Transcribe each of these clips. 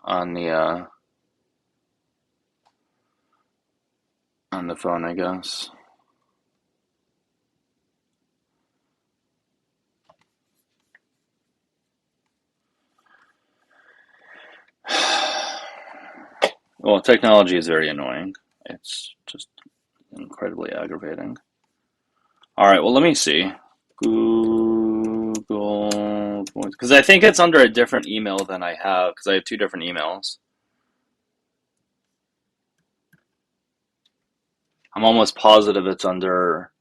on the phone, I guess. Well, technology is very annoying. It's just incredibly aggravating. All right, well, let me see. Google, because I think it's under a different email than I have, because I have two different emails. I'm almost positive it's under,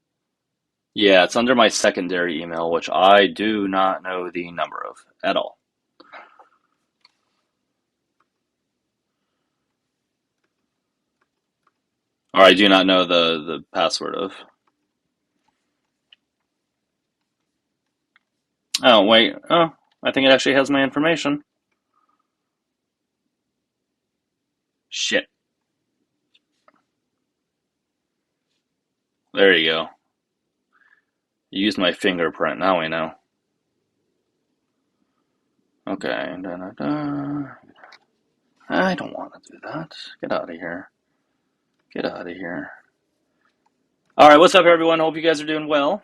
yeah, it's under my secondary email, which I do not know the number of at all. Or I do not know the password of. Oh, wait. Oh, I think it actually has my information. Shit. There you go. Use my fingerprint. Now we know. Okay. Da, da, da. I don't want to do that. Get out of here. Get out of here. All right, what's up, everyone? Hope you guys are doing well.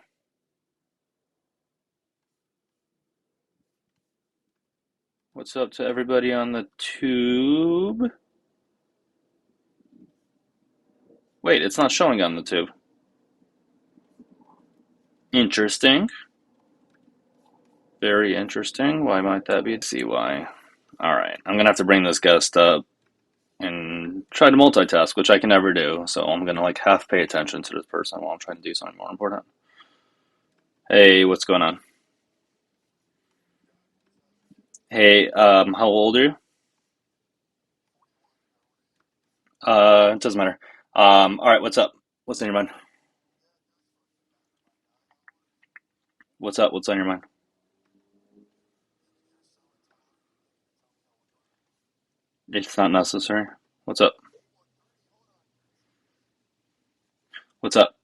What's up to everybody on the tube? Wait, it's not showing on the tube. Interesting. Very interesting. Why might that be? Let's see why. All right, I'm gonna have to bring this guest up and try to multitask, which I can never do. So I'm gonna like half pay attention to this person while I'm trying to do something more important. Hey, what's going on? Hey, how old are you? It doesn't matter. All right, what's up? What's on your mind? What's up? What's on your mind? It's not necessary. What's up? What's up?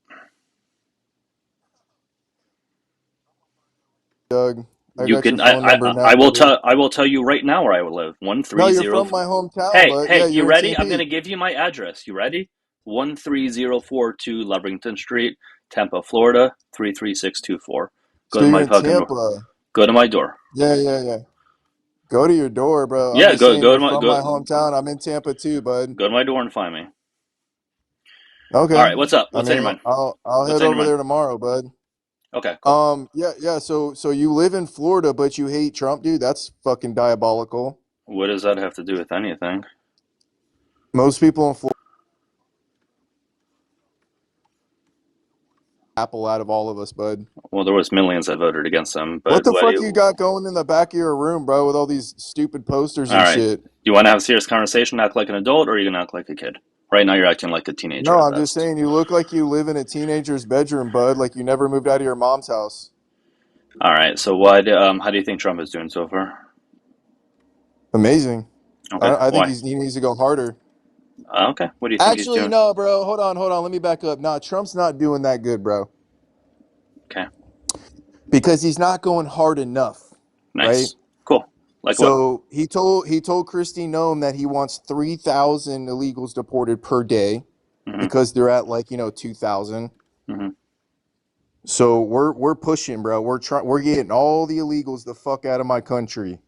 Doug. I You got your can. phone number now, I will buddy. tell. I will tell you right now where I will live. One No, three you're zero. from my hometown, Hey, but hey, yeah, you you're in ready? I'm TP. gonna give you my address. You ready? 13042 Levington Street, Tampa, Florida 33624. Go So to you're my in fucking. Tampa. Go to my door. Yeah, yeah, yeah. Go to your door, bro. I'm Yeah, just go saying go you're to my from my go hometown. I'm in Tampa too, bud. go to my door and find me. All Okay. right, what's up? I What's on mean, your mind? I'll What's head on your over mind? there tomorrow, bud. Okay, cool. Yeah, yeah. So you live in Florida, but you hate Trump, dude. That's fucking diabolical. What does that have to do with anything? Most people in Florida apple out of all of us, bud. Well, there was millions that voted against them, What but the what do fuck you you? got going in the back of your room, bro, with all these stupid posters All and right. shit? You want to have a serious conversation, act like an adult, or are you gonna act like a kid? Right now, you're acting like a teenager No, at I'm just best. saying you look like you live in a teenager's bedroom, bud, like you never moved out of your mom's house. All right. So, what? How do you think Trump is doing so far? Amazing. Okay. I think Why? he needs to go harder. Okay. What do you think he's Actually, doing? no, bro. Hold on. Let me back up. Nah, Trump's not doing that good, bro, Okay. because he's not going hard enough, right? Nice. Cool. Like what? So he told Christy Nome that he wants 3,000 illegals deported per day Mm-hmm. because they're at like 2,000. Mm-hmm. So we're pushing, bro. We're getting all the illegals the fuck out of my country.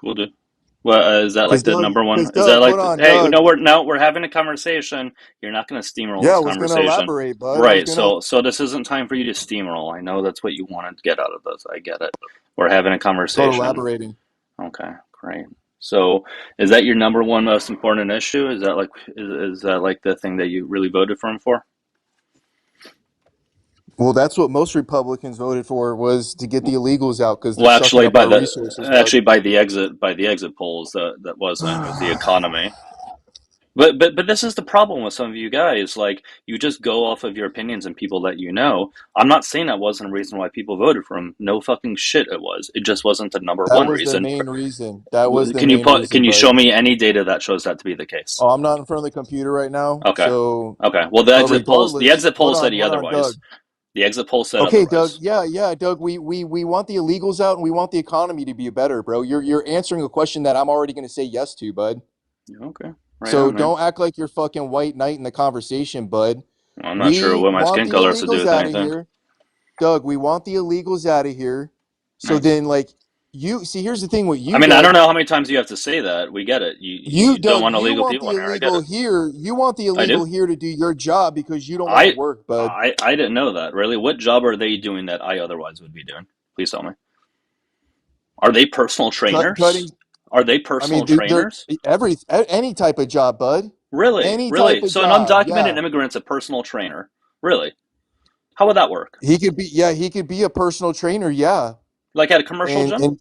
Cool, dude. Well, is that like Cause the Doug, number cause one? Is that Doug, like? hold on, Hey, Doug. no, we're having a conversation. You're not gonna steamroll Yeah, this I was gonna conversation, elaborate, bud. I was right? gonna. So this isn't time for you to steamroll. I know that's what you wanted to get out of this. I get it. We're having a Start conversation. elaborating. Okay, great. So, is that your number one most important issue? Is that like the thing that you really voted for him for? Well, that's what most Republicans voted for was to get the illegals out because they're Well, sucking actually, up our resources, Doug. by the exit polls, that wasn't. It was the economy. But this is the problem with some of you guys. Like you just go off of your opinions and people that you know. I'm not saying that wasn't a reason why people voted for him. No fucking shit, it was. It just wasn't the number That one was the reason. main reason. That was the Can you main put? Can reason, you show bud. me any data that shows that to be the case? Oh, I'm not in front of the computer right now, Okay. so Okay. Well, but the regardless, exit polls said hold on, Doug. otherwise. The exit poll said Okay, Doug. otherwise. Yeah, Doug. We want the illegals out, and we want the economy to be better, bro. You're answering a question that I'm already going to say yes to, bud. Yeah, okay, right So on, man. don't act like you're fucking white knight in the conversation, bud. I'm not sure We what my want skin the color has to do illegals with out of anything. here, Doug. We want the illegals out of here. So Nice. then, like, you see, here's the thing with I you, mean, I don't Doug. know how many times you have to say that. We get it. You, You don't Doug, want you illegal want people the in here. I get illegal it. here. You want the I do. illegal here to do your job because you don't want to I work, bud. I didn't know that. Really, what job are they doing that I otherwise would be doing? Please tell me. Are they personal Cutting. trainers? Are they I personal mean, they're trainers? any type of job, bud. Really? Any type Really? of So an job. undocumented Yeah, immigrant's a personal trainer? Really? How would that work? he could be. Yeah, he could be a personal trainer. Yeah, Like at a commercial and gym? and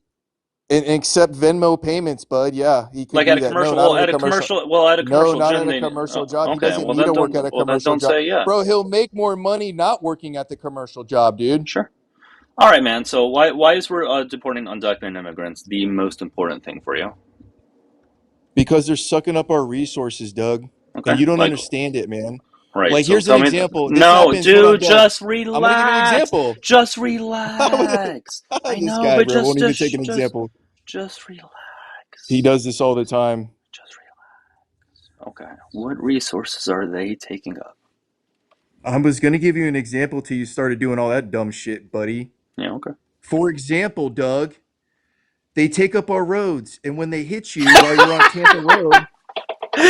and accept Venmo payments, bud. Yeah, he could Like at do a that. No, commercial? not Well, at a at a commercial. commercial. Well, at a No, commercial not at gym, a they. commercial job. He Okay. doesn't Well, need then to work don't. at a Well, then commercial don't job, say yeah. bro. He'll make more money not working at the commercial job, dude. Sure. All right, man. So why is we're deporting undocumented immigrants the most important thing for you? Because they're sucking up our resources, Doug, Okay. and you don't Like, understand it, man. right. Like, So here's an tell me. example. This No, happens. Hold on, dude. Doug. Just I'm gonna give you an relax. example. Just relax. I This know, guy, but bro, won't even take an example. just He relax. does this all the time. Just relax. Okay. What resources are they taking up? I was gonna give you an example till you started doing all that dumb shit, buddy. Yeah. Okay. For example, Doug, they take up our roads, and when they hit you while you're on Tampa Road,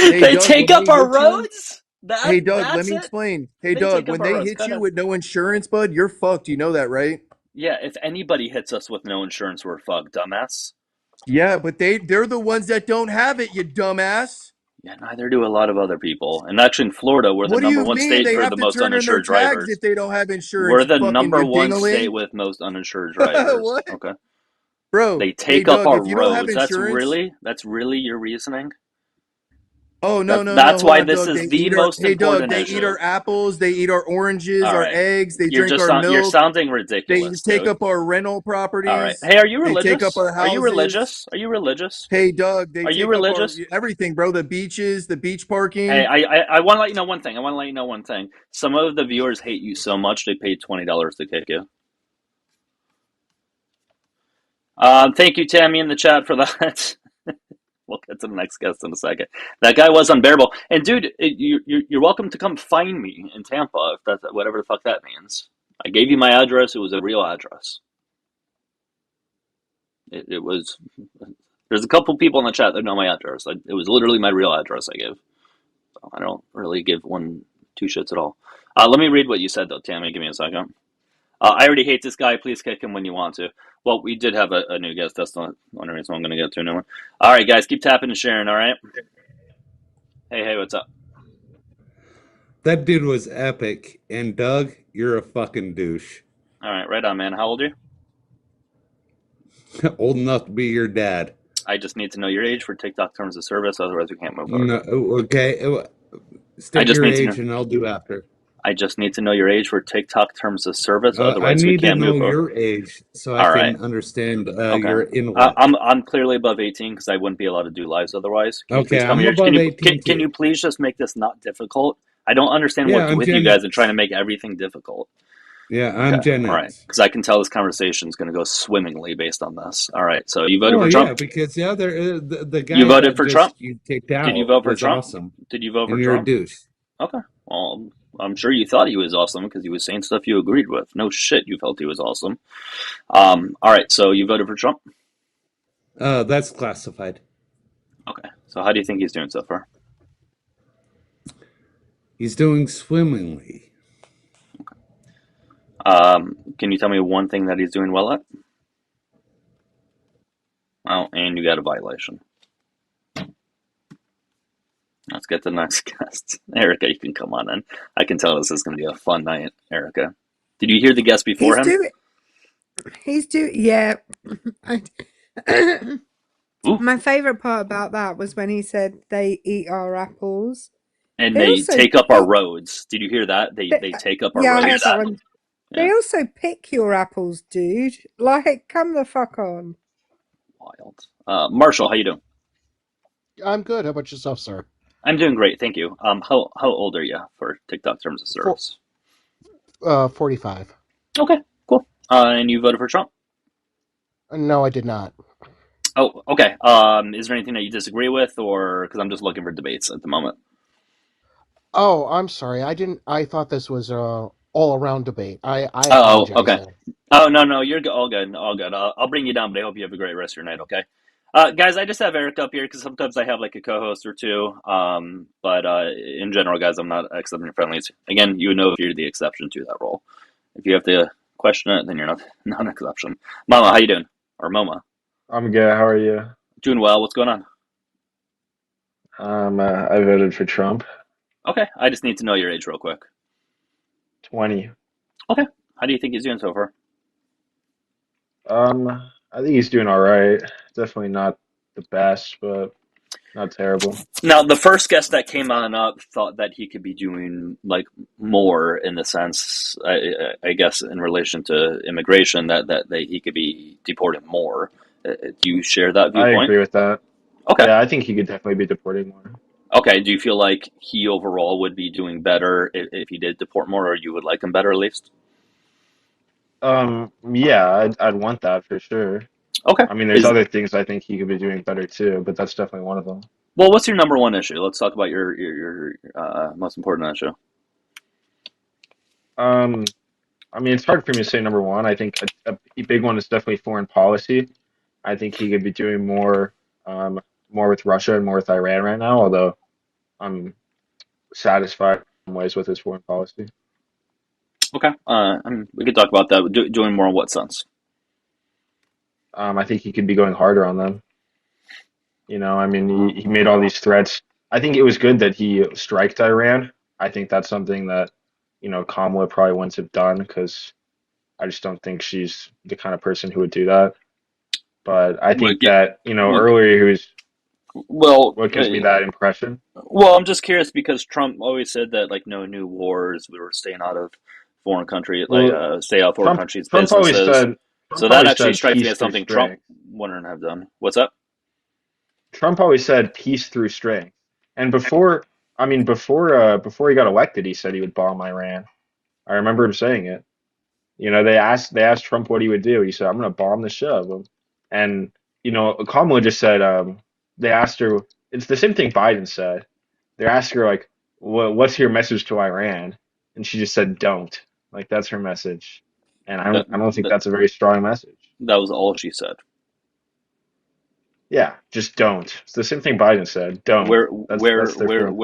hey They Doug, take when up they our hit you, roads. That hey Doug, let that's me it. explain. Hey They Doug, take up when our they roads. hit Kind you of. with no insurance, bud, you're fucked. You know that, right? Yeah. If anybody hits us with no insurance, we're fucked, dumbass. Yeah, but they're the ones that don't have it, you dumbass. Yeah, neither do a lot of other people. And actually, in Florida, we're the What do number you one mean state they for have the to most turn in their uninsured tags drivers. if they don't have We're insurance, you the fucking number you one state dingaling? with most uninsured drivers. What? Okay. Bro, They hey take up Doug, our if you don't have roads. insurance, That's really your reasoning? oh no, no, no, That's hold why on, this Doug. is They the eat our most hey Doug, important they eat issue. our apples, they eat our oranges, All our right. eggs, they drink our You're milk, sounding they ridiculous, take dude. up our rental All right. properties, Hey, are you they take up religious? our houses. Are you religious? Hey Doug, they Are you take up our religious? everything, bro. The beaches, the beach Hey, parking. I want to let you know one thing. I want to let you know one thing. Some of the viewers hate you so much they paid $20 to kick you. Thank you, Tammy, in the chat for that. We'll get to the next guest in a second. That guy was unbearable. And dude, you're welcome to come find me in Tampa if that's whatever the fuck that means. I gave you my address. It was a real address. It was. There's a couple people in the chat that know my address. It was literally my real address I gave. So I don't really give two shits at all. Let me read what you said though, Tammy. Give me a second. I already hate this guy. Please kick him when you want to. Well, we did have a new guest. That's the one reason I'm going to get to a new one. All right, guys, keep tapping and sharing. All right. Hey, what's up? That dude was epic. And Doug, you're a fucking douche. All right, right on, man. How old are you? Old enough to be your dad. I just need to know your age for TikTok terms of service. Otherwise, we can't move forward. No, okay. I State just your need to know. age and I'll do after. I just need to know your age for TikTok terms of service. I Otherwise, we need to can't move know forward. your age so I All right. can understand Okay. your intellect. I'm clearly above 18 because I wouldn't be allowed to do lives otherwise. Can you please Okay, tell me I'm your age? Can above you 18 can you too. please just make this not difficult? I don't understand Yeah, what's I'm with you Gen guys and trying to X. make everything difficult. Yeah, Okay. I'm Gen All right. X. Because I can tell this conversation is going to go swimmingly based on this. All right. So you voted Well, for yeah, Trump? because the other the You guy voted that for Trump? just you kicked Did you out vote for was Trump? awesome, Did you vote for and you're a Trump? douche. Okay. Well, I'm sure you thought he was awesome because he was saying stuff you agreed with. No shit, you felt he was awesome. All right. So you voted for Trump? That's classified. Okay. So how do you think he's doing so far? He's doing swimmingly. Can you tell me one thing that he's doing well at? Oh, and you got a violation. Let's get to the next guest. Erica, you can come on in. I can tell this is going to be a fun night, Erica. Did you hear the guest before He's him? doing, yeah. Ooh, My favorite part about that was when he said they eat our apples. and They they also take up our pick, roads. Did you hear that? they, They take up our yeah, I heard that roads. one. Yeah, They also pick your apples, dude. Like, come the fuck on. wild. Marshall, how you doing? I'm good. How about yourself, sir? I'm doing great, thank you. How old are you for TikTok terms of For, service? 45. Okay, cool. And you voted for Trump. No, I did not. Oh, okay. Is there anything that you disagree with, or because I'm just looking for debates at the moment? Oh, I'm sorry. I didn't. I thought this was a all around debate. I Oh, apologize okay. then. Oh no, no, you're all good, all good. I'll bring you down, but I hope you have a great rest of your night. Okay, guys, I just have Eric up here because sometimes I have like a co-host or two. But in general, guys, I'm not accepting friendlies. Again, you know if you're the exception to that rule. If you have to question it, then you're not not an exception. Mama, how you doing? Or Moma, I'm good. How are you? doing well. What's going on? I voted for Trump. Okay, I just need to know your age real quick. 20. Okay, how do you think he's doing so far? I think he's doing all right. Definitely not the best, but not terrible. Now, the first guest that came on up thought that he could be doing like more in the sense, I guess, in relation to immigration, that he could be deporting more. Do you share that I viewpoint? agree with that. Okay. Yeah, I think he could definitely be deporting more. Okay. Do you feel like he overall would be doing better if he did deport more, or you would like him better at least? Yeah, I'd want that for sure. Okay. I mean, there's Is other things I think he could be doing better too, but that's definitely one of them. well, what's your number one issue? Let's talk about your most important issue. Um, I mean, it's hard for me to say number one. I think a big one is definitely foreign policy. I think he could be doing more with Russia and more with Iran right now, although I'm satisfied in some ways with his foreign policy. Okay. I mean, we could talk about that. Doing more in what sense? I think he could be going harder on them. I mean, he made all these threats. I think it was good that he striked Iran. I think that's something that, Kamala probably wouldn't have done because I just don't think she's the kind of person who would do that. But I Would think get that, would earlier he was well. what gives me that impression. Well, I'm just curious because Trump always said that like no new wars. We were staying out of foreign country, like Well, stay out of foreign Trump countries' Trump always businesses. said So Trump that always actually said strikes me peace as through something Trump strength. wouldn't have done. What's up? Trump always said peace through strength. And before he got elected, he said he would bomb Iran. I remember him saying it. They asked Trump what he would do. He said, "I'm going to bomb the shit out of them." And Kamala just said, they asked her. It's the same thing Biden said. They asked her like, "What's your message to Iran?" And she just said, "Don't." Like that's her message. And That I don't think that that's a very strong message. that was all she said. Yeah, just don't. It's the same thing Biden said. Don't. That's their foreign policy.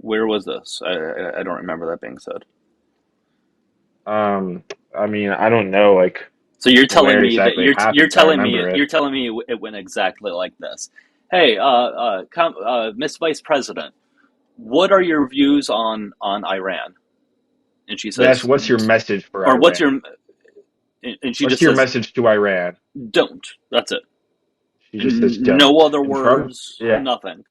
Where was this? I don't remember that being said. Um, I mean, I don't know like So you're telling where me that exactly it you're happened. I telling me remember it. you're telling me it went exactly like this. Hey, Miss Vice President, what are your views on Iran? And she That's says, what's your message for or what's Iran? your, and she What's just your says, message to Iran? don't. That's it. She just says No don't. other And Trump, words, yeah, nothing.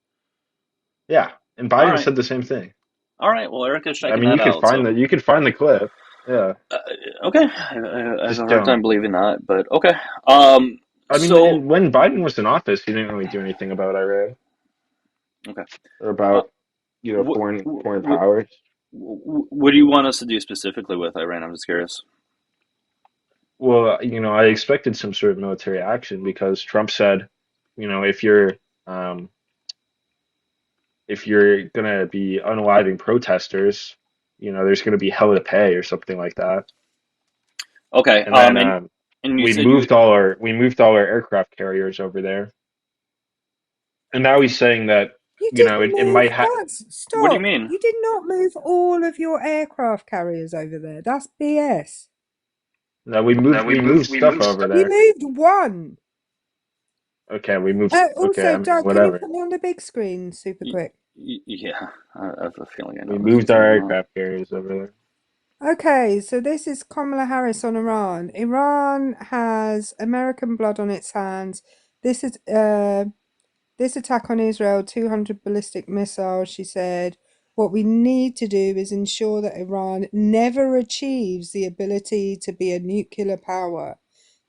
yeah. And All Biden right. said the same thing. All right. Well, Erica's I checking mean, that out. So, you could find the clip. Yeah, uh, okay. I have a just hard time don't. believing that, but okay. Um, I mean, so, when Biden was in office, he didn't really do anything about Iran okay. or Uh, about, what, foreign what, powers. what do you want us to do specifically with Iran? I'm just curious. Well, I expected some sort of military action because Trump said, you know, if you're um, if you're gonna be unaliving protesters, there's gonna be hell to pay or something like that. Okay. And then And you said you, we moved all our aircraft carriers over there. And now he's saying that, You didn't it move. might have. what do you Stop. mean? You did not move all of your aircraft carriers over there. That's BS. No, we moved stuff over You there. moved one. Okay, we moved. Okay, Also, I mean, Doug, can you whatever. put me on the big screen super quick? Yeah, I have a feeling I We know this is moved our going on. aircraft carriers over there. Okay, so this is Kamala Harris on Iran. Iran has American blood on its hands. This is this attack on Israel, 200 ballistic missiles, she said. What we need to do is ensure that Iran never achieves the ability to be a nuclear power.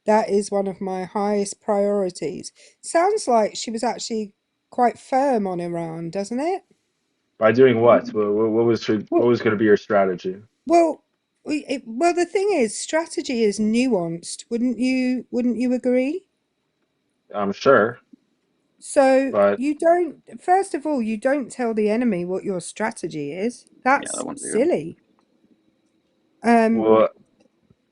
That is one of my highest priorities. Sounds like she was actually quite firm on Iran, doesn't it? By doing what? What Well, was going to be your strategy? well, Well, the thing is, strategy is nuanced. Wouldn't you agree? I'm sure, So but you don't, first of all, you don't tell the enemy what your strategy is. Yeah, that That's one's weird. silly. Um, well,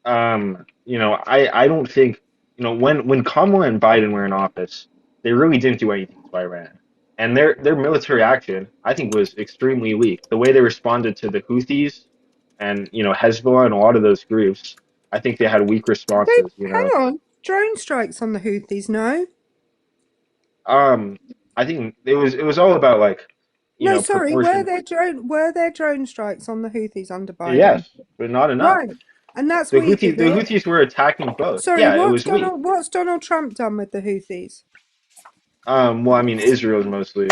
I don't think, when Kamala and Biden were in office, they really didn't do anything to Iran. And their military action, I think, was extremely weak. The way they responded to the Houthis and, Hezbollah and a lot of those groups, I think they had weak they responses, hang on, drone strikes on the Houthis, no? Um, I think it was all about like, No, sorry, proportion. were there drone strikes on the Houthis under Biden? Yes, but not enough. Right. And that's The weak, is Houthis the it? Houthis were attacking both. Sorry, Yeah, it was weak. What's Donald Trump done with the Houthis? Well, I mean,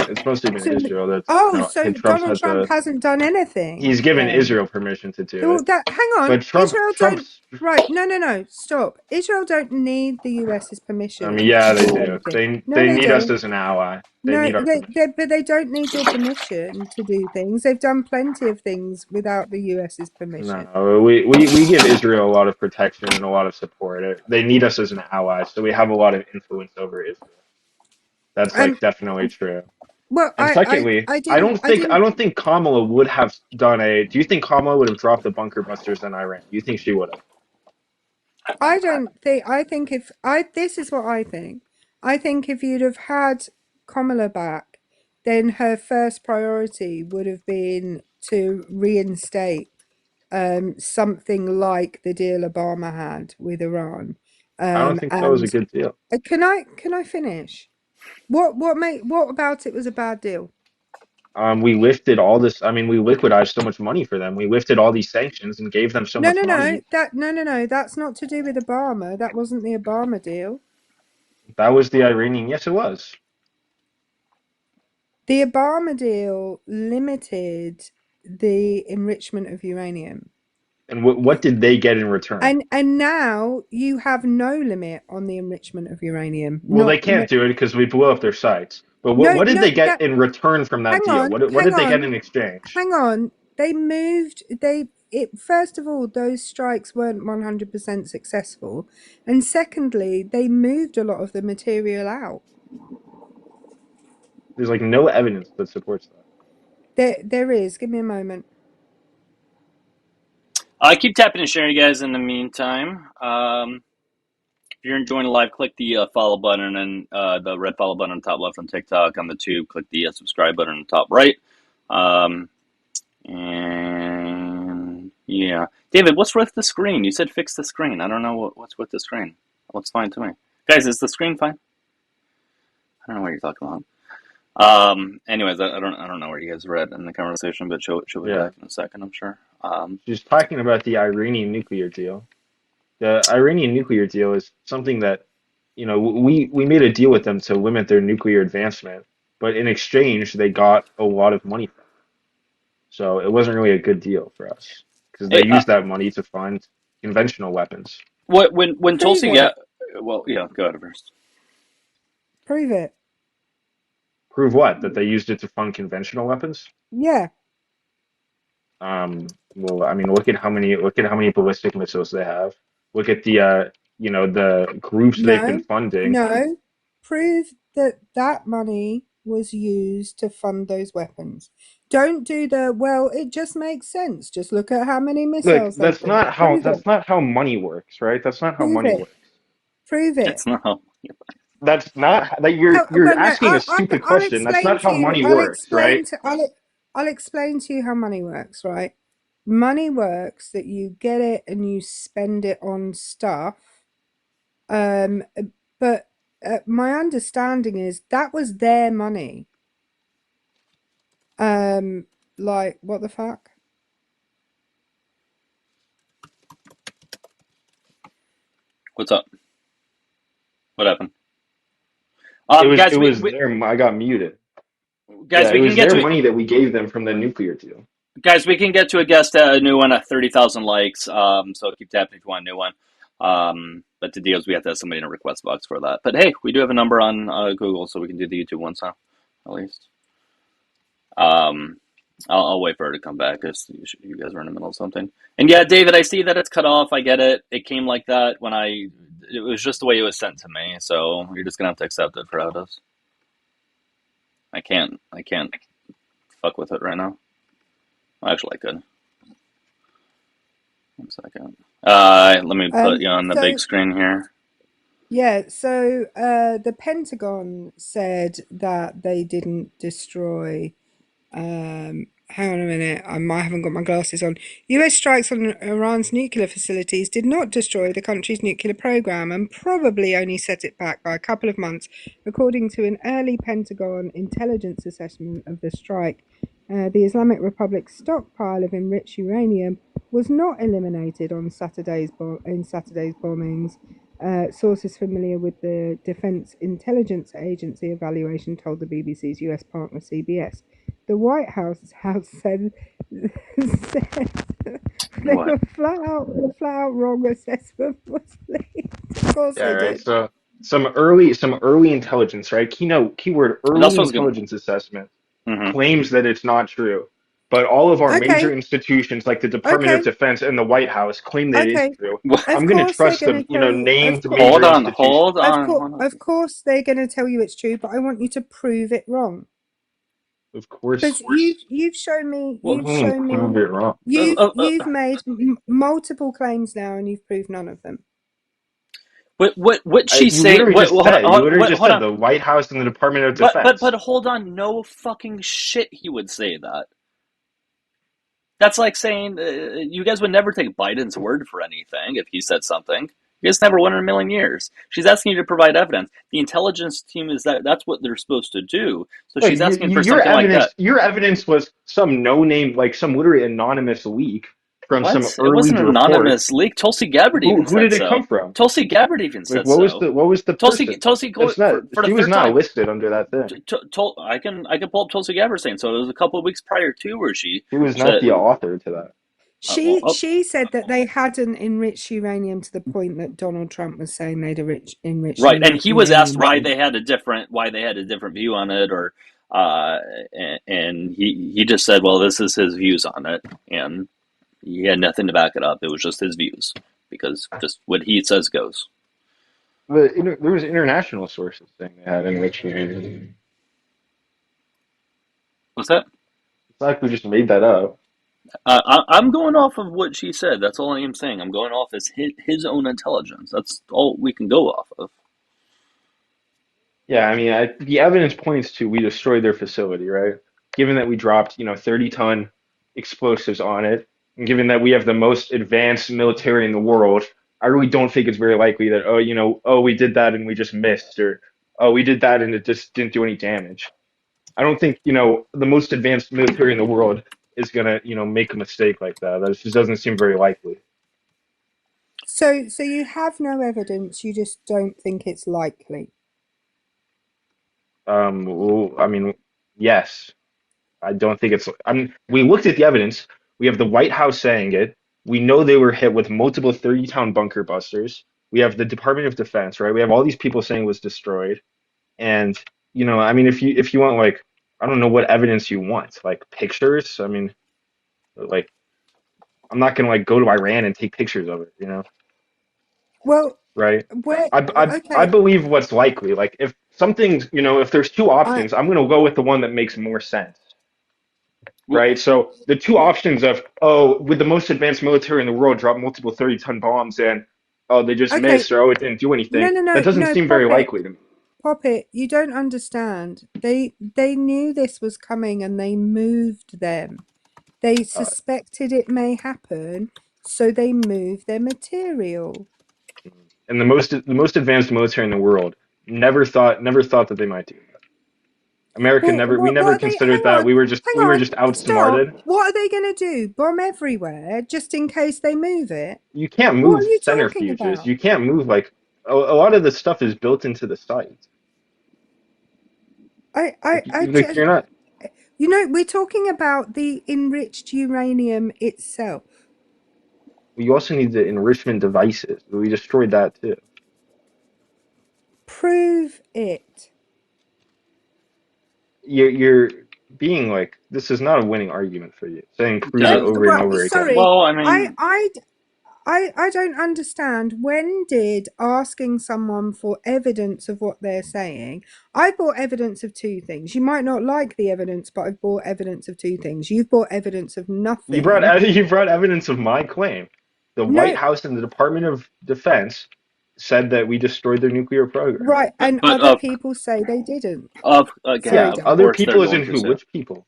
it's mostly been So, Israel that's, oh, so Trump's Donald had Trump the hasn't done anything he's given then. Israel permission to do Well, it. that hang on, But Israel don't. Trump's, Right, no, stop. Israel don't need the US's I mean, permission to yeah, they do do. anything. They No, they need us don't. as an ally. They No, need our permission. but they don't need your permission to do things. They've done plenty of things without the US's permission. No, we give Israel a lot of protection and a lot of support. They need us as an ally, so we have a lot of influence over Israel. That's Um, like definitely true. well, And secondly, I I didn't. don't think Kamala would have done a. Do you think Kamala would have dropped the bunker busters in Iran? Do you think she would have? I don't think. I think if I. This is what I think. I think if you'd have had Kamala back, then her first priority would have been to reinstate something like the deal Obama had with Iran. I don't think that was a And good deal. can I finish? What about it was a bad deal? We lifted all this. I mean, we liquidized so much money for them. We lifted all these sanctions and gave them so No, much no, no. money. No. That's not to do with Obama. That wasn't the Obama deal. That was the Iranian. Yes, it was. The Obama deal limited the enrichment of uranium. And what did they get in return? And now you have no limit on the enrichment of uranium. Well, they Not no, can't do it because we blew up their sites. But what no, what did no they get that in return from that deal? What hang did they get on, in exchange? hang on. They moved first of all, those strikes weren't 100% successful. And secondly, they moved a lot of the material out. There's like no evidence that supports that. There is. Give me a moment. I keep tapping and sharing, you guys. In the meantime, if you're enjoying the live, click the follow button and the red follow button on the top left on TikTok. On the tube, click the subscribe button on the top right. Um, and yeah, David, what's with the screen? You said fix the screen. I don't know what's with the screen. Looks fine to me, guys. Is the screen fine? I don't know what you're talking about. Anyways, I don't know where you guys were at in the conversation, but she'll be Yeah. back in a second, I'm sure. She's talking about the Iranian nuclear deal. The Iranian nuclear deal is something that, we made a deal with them to limit their nuclear advancement, but in exchange, they got a lot of money from it. So it wasn't really a good deal for us because they Hey, used that money to fund conventional weapons. when Prove Tulsi got, it. well, yeah, go ahead first. Prove it. Prove what? That they used it to fund conventional weapons? Yeah. Well, I mean, look at how many ballistic missiles they have. Look at the groups they've been No. funding. No. Prove that that money was used to fund those weapons. Don't do well, it just makes sense. Just look at how many Look, missiles they that's bought. not how Prove that's it. not how money works, right? That's not how Prove money it. works. Prove it. It's not. That's not that you're Well, no, asking a stupid I'll question. That's explain not to how you. money works, right? I'll explain to you how money works, right? Money works that you get it and you spend it on stuff. Um, but my understanding is that was their money. Like what the fuck? What's up? What happened? It was it Guys, was their I got muted. Yeah, it we can was get their to money that we gave them from the nuclear deal. guys, we can get to a guest a new one at 30,000 likes. So keep tapping if you want a new one. But the deal is we have to have somebody in a request box for that. But hey, we do have a number on Google, so we can do the YouTube ones, huh? At least. Um, I'll wait for her to come back if you guys are in the middle of something. And yeah, David, I see that it's cut off. I get it. It came like that when it was just the way it was sent to me. So you're just gonna have to accept it for how it is. I can't fuck with it right now. Actually, I could. 1 second. Let me put you on the big So screen here. yeah, so the Pentagon said that they didn't destroy. Hang on a minute, I haven't got my glasses on. US strikes on Iran's nuclear facilities did not destroy the country's nuclear program and probably only set it back by a couple of months, according to an early Pentagon intelligence assessment of the strike. The Islamic Republic's stockpile of enriched uranium was not eliminated on Saturday's bombings. Sources familiar with the Defense Intelligence Agency evaluation told the BBC's US partner CBS. The White House said they What? were flat out wrong assessment was made. Of course Yeah, they right. did. So some early intelligence, right? Keyword That's early what I was gonna. intelligence assessment Mm-hmm. claims that it's not true. But all of our major Okay, institutions like the Department of okay, Defense and the White House claim that it is okay. true. Of I'm going to course they're trust going to the, tell you. named major Hold on, hold institutions. on, hold on. Of course they're going to tell you it's true, but I want you to prove it wrong. Of course. Because you've shown me Well, prove it wrong. you've made multiple claims now and you've proved none of them. What she You say? literally just said, Hold on. the White House and the Department of But Defense. hold on. No fucking shit. He would say that. That's like saying you guys would never take Biden's word for anything if he said something. You guys never won in a million years. She's asking you to provide evidence. The intelligence team is that's what they're supposed to do. So Look, she's asking for something like that. your evidence was some no name, like some literally anonymous leak from some What? It early wasn't an report. anonymous leak. Tulsi Gabbard even Who said did it so. come from? Tulsi Gabbard even Like, said so. what was the person? Tulsi That's not, for the she was third not time. listed under that thing. I can pull up Tulsi Gabbard saying so. It was a couple of weeks prior too, where she She was not said, the author to that. She said that they hadn't enriched uranium to the point that Donald Trump was saying they'd enriched right, and he was asked uranium. why they had a different view on it, or and he just said, well, this is his views on it, and he had nothing to back it up. It was just his views because just what he says goes. But there was international sources saying they had enriched uranium. What's that? It's not like we just made that up. I'm going off of what she said. That's all I am saying. I'm going off as his own intelligence. That's all we can go off of. Yeah, I mean, the evidence points to we destroyed their facility, right? Given that we dropped, 30-ton explosives on it, and given that we have the most advanced military in the world, I really don't think it's very likely that, we did that and we just missed, or, oh, we did that and it just didn't do any damage. I don't think, the most advanced military in the world is gonna, make a mistake like that. That just doesn't seem very likely. So you have no evidence. You just don't think it's likely. Well, I mean, yes. I don't think it's. I mean, we looked at the evidence. We have the White House saying it. We know they were hit with multiple 30-ton bunker busters. We have the Department of Defense, right? We have all these people saying it was destroyed. And, I mean, if you want like, I don't know what evidence you want, like pictures. I mean, like, I'm not gonna like go to Iran and take pictures of it, Well, right? where I okay, believe what's likely. Like, if something's, if there's two I options, I'm gonna go with the one that makes more sense. Well, Right? So the two options of, oh, with the most advanced military in the world, drop multiple 30-ton bombs and, oh, they just okay. missed, or oh, it didn't do anything. That doesn't No, seem very likely to me. Pop it. You don't understand. They knew this was coming and they moved them. They Uh, suspected it may happen, so they moved their material. and the most advanced military in the world never thought that they might do that. America Well, we never what are they? considered that. Hang We were on, just stop. outsmarted. What are they going to do? Bomb everywhere just in case they move it? You can't What are move you talking centrifuges. about? You can't move like a lot of the stuff is built into the site. I Like just, you're not. we're talking about the enriched uranium itself. You also need the enrichment devices. We destroyed that too. Prove it. You're being like, this is not a winning argument for you. Saying prove it Yeah. over and Well, over again. sorry, Well, I I, mean, I, I don't understand. When did asking someone for evidence of what they're saying? I brought evidence of two things. You might not like the evidence, but I've brought evidence of two things. You've brought evidence of nothing. You brought evidence of my claim. The White No, House and the Department of Defense said that we destroyed their nuclear program. right, and but other people say they didn't. yeah, Sorry, Yeah, of Doug. other course they're people as going in to who? say. Which people?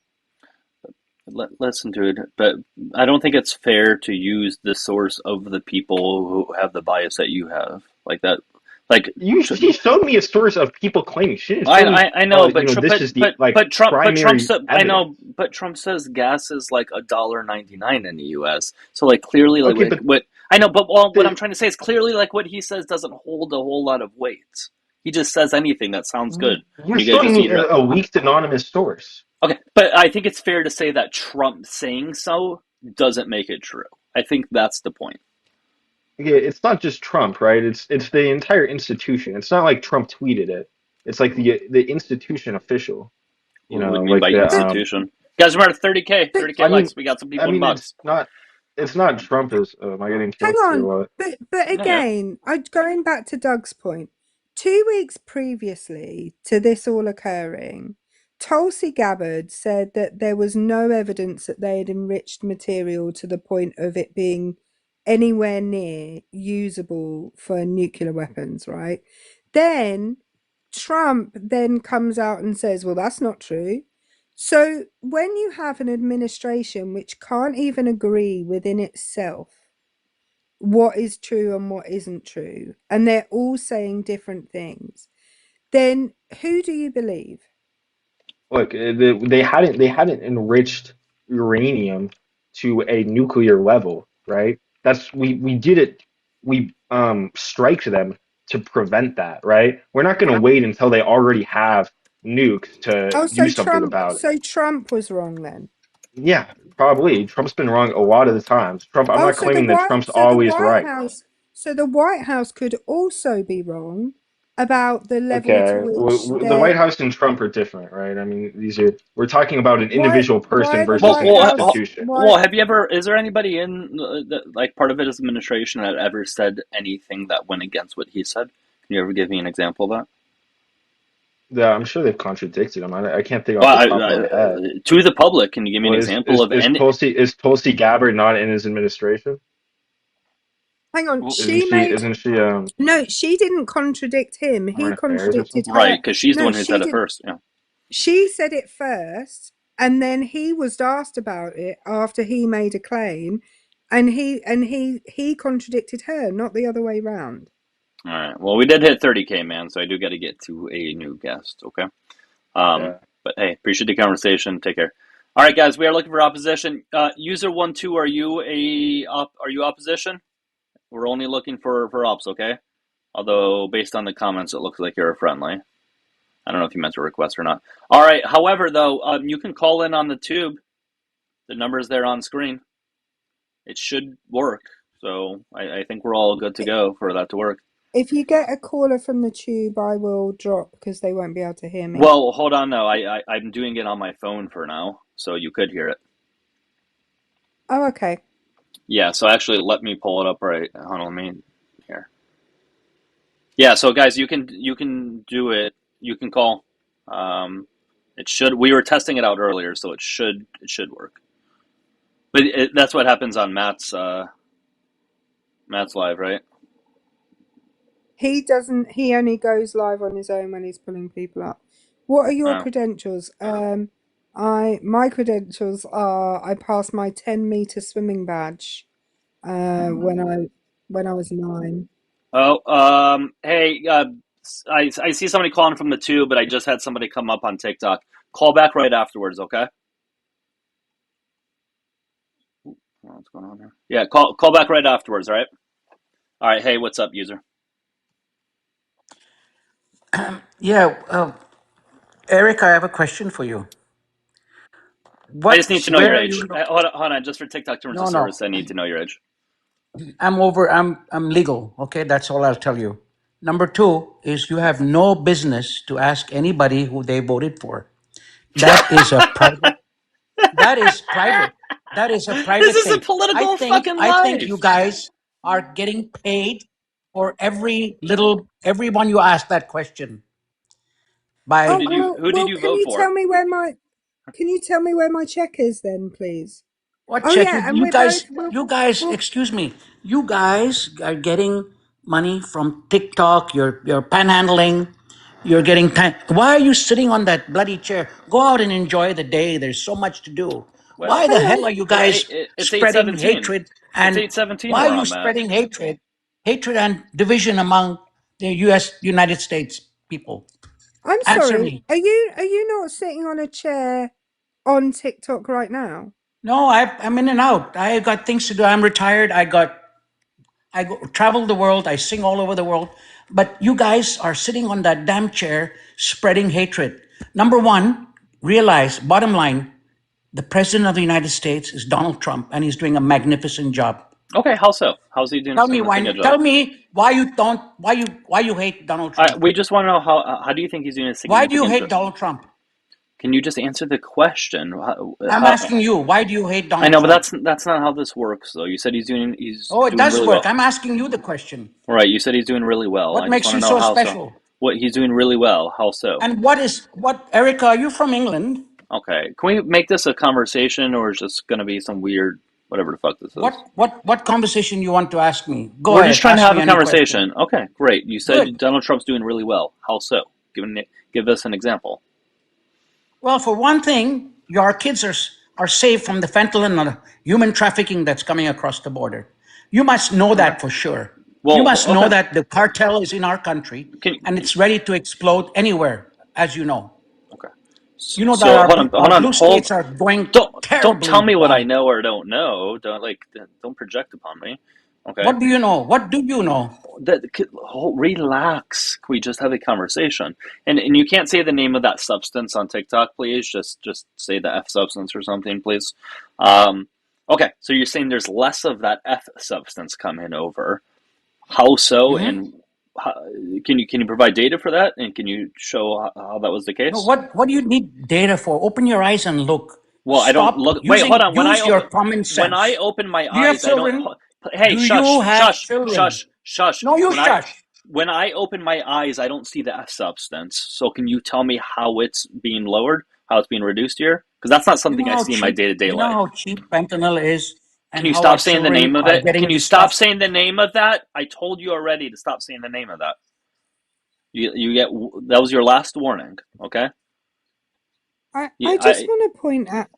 Listen, dude, but I don't think it's fair to use the source of the people who have the bias that you have like that. Like, She showed me a source of people claiming. She didn't show me, I know, but this is the like Trump primary said I evidence. know, but Trump says gas is like $1.99 in the U.S. So like clearly, Okay, like but what I know, but well, what I'm the, trying to say is clearly like what he says doesn't hold a whole lot of weight. He just says anything that sounds good, you're and you guys showing just me eat it up. a leaked anonymous source. Okay, but I think it's fair to say that Trump saying so doesn't make it true. I think that's the point. Yeah, it's not just Trump, right? It's the entire institution. It's not like Trump tweeted it. It's like the institution official. You What do you know, mean like by the But, institution? Guys, remember 30K, but 30K I mean, likes. We got some I people in mean, bucks. it's not Trump as am I getting hang killed or on. what? But Okay. again, going back to Doug's point, 2 weeks previously to this all occurring, Tulsi Gabbard said that there was no evidence that they had enriched material to the point of it being anywhere near usable for nuclear weapons, right? Then Trump then comes out and says, well, that's not true. So when you have an administration which can't even agree within itself what is true and what isn't true, and they're all saying different things, then who do you believe? Look, they hadn't enriched uranium to a nuclear level, right? That's we did it. We strike them to prevent that, right? We're not going to wait until they already have nukes to Oh, do something about it. So Trump was wrong then. Yeah, probably. Trump's been wrong a lot of the times. Trump, I'm Oh, not claiming that Trump's always right. So the White House could also be wrong about the level to Okay, which the White they're House and Trump are different, right? I mean, we're talking about an individual person why the versus Well, an White House institution. why have you ever? Is there anybody in like part of his administration that ever said anything that went against what he said? Can you ever give me an example of that? Yeah, I'm sure they've contradicted him. I can't think off Well, the top of my head. to the public, can you give me an Well, example of any? Is Tulsi Gabbard not in his administration? hang on, Isn't she no, she didn't contradict him. He foreign affairs or contradicted something? Right, her. because she's the No, one who she said it didn't. first. Yeah. She said it first, and then he was asked about it after he made a claim, and he contradicted her, not the other way round. All right. Well, we did hit 30K, man, so I do got to get to a new guest. Okay. Yeah. But hey, appreciate the conversation. Take care. All right, guys, we are looking for opposition. User 1-2, are you opposition? We're only looking for ops, okay? Although based on the comments, it looks like you're a friendly. I don't know if you meant to request or not. All right. However, though, you can call in on the tube. The number is there on screen. It should work. So I think we're all good to go for that to work. If you get a caller from the tube, I will drop because they won't be able to hear me. Well, hold on. No, I'm doing it on my phone for now, so you could hear it. Oh, okay. Yeah. So actually, let me pull it up right. Hold on, let me here. Yeah. So guys, you can do it. You can call. It should. We were testing it out earlier, so it should work. But that's what happens on Matt's live, right? He doesn't. He only goes live on his own when he's pulling people up. What are your Oh. credentials? My credentials are I passed my 10-meter swimming badge when I was 9. Oh. Hey. I see somebody calling from the tube, but I just had somebody come up on TikTok. Call back right afterwards, okay? What's going on here? Yeah. Call back right afterwards. All right. All right. Hey, what's up, user? Yeah, Eric, I have a question for you. I just need to know Where your are you? age. Hold on. Just for TikTok terms of No. service, I need to know your age. I'm legal. Okay, that's all I'll tell you. Number two is you have no business to ask anybody who they voted for. That is a private. That is private. That is a This private is a thing. political fucking I think you life. guys are getting paid for everyone you ask that question Who by did you who did Well, you vote for? can you tell me where my check is then, please? what Oh check yeah, and you we're both guys you guys well. excuse me. You guys are getting money from TikTok, you're panhandling, you're getting why are you sitting on that bloody chair? Go out and enjoy the day. There's so much to do. Well, Why the Hang on. hell are you it's guys it's spreading 8:17. hatred It's and 8:17 why are where you I'm at. spreading hatred and division among the United States people? I'm Answer sorry. me. Are you not sitting on a chair on TikTok right now? No, I'm in and out. I got things to do. I'm retired. I go, travel the world. I sing all over the world. But you guys are sitting on that damn chair spreading hatred. Number one, realize, bottom line, the president of the United States is Donald Trump, and he's doing a magnificent job. Okay, how so? How's he doing a significant job? Tell me why you don't. Why you hate Donald Trump? We just want to know how do you think he's doing a Why do you significant hate job? Donald Trump? Can you just answer the question? I'm asking you. Why do you hate I Donald know, but Trump? that's not how this works, though. You said he's Oh, it doing does really work. well. I'm asking you the question. All right, you said he's doing really well. What I just makes want to you know so how so. special? What he's doing really well. How so? And what, Erica? Are you from England? Okay, can we make this a conversation, or is just going to be some weird whatever the fuck this is? What conversation you want to ask me? Go We're just ahead. trying to Ask have me a any question. conversation. Okay, great. You said Good. Donald Trump's doing really well. How so? Give us an example. Well, for one thing, your kids are safe from the fentanyl and the human trafficking that's coming across the border. You must know Okay. that for sure. You Well, must know okay. that the cartel is in our country Can and it's ready to explode anywhere, as you know. okay. You know that So hold on, our hold on, blue hold. states are going Don't tell terribly me what I wrong. know or don't know. Don't project upon me. Okay. What do you know? What do you know? Relax. Can we just have a conversation? And you can't say the name of that substance on TikTok, please. Just say the F substance or something, please. Okay. So you're saying there's less of that F substance coming over. How so? Mhm. And how, can you provide data for that? And can you show how that was the No, case? what do you need data for? Open your eyes and look. Well, I don't Stop look. Wait, hold on. use your common When I sense. open my Do you have eyes, I don't. children? Hey, Do you shush, have shush, children? shush, shush. No, you shush. When I open my eyes, I don't see the F substance. So can you tell me how it's being lowered? How it's being reduced here? Because that's not something I see in my day to day You know life. how cheap fentanyl is Can and you how our stop saying the name children of are it? getting Can you this stop stuff? saying the name of that? I told you already to stop saying the name of that. You get that was your last warning. Okay. I Yeah, just want to point out.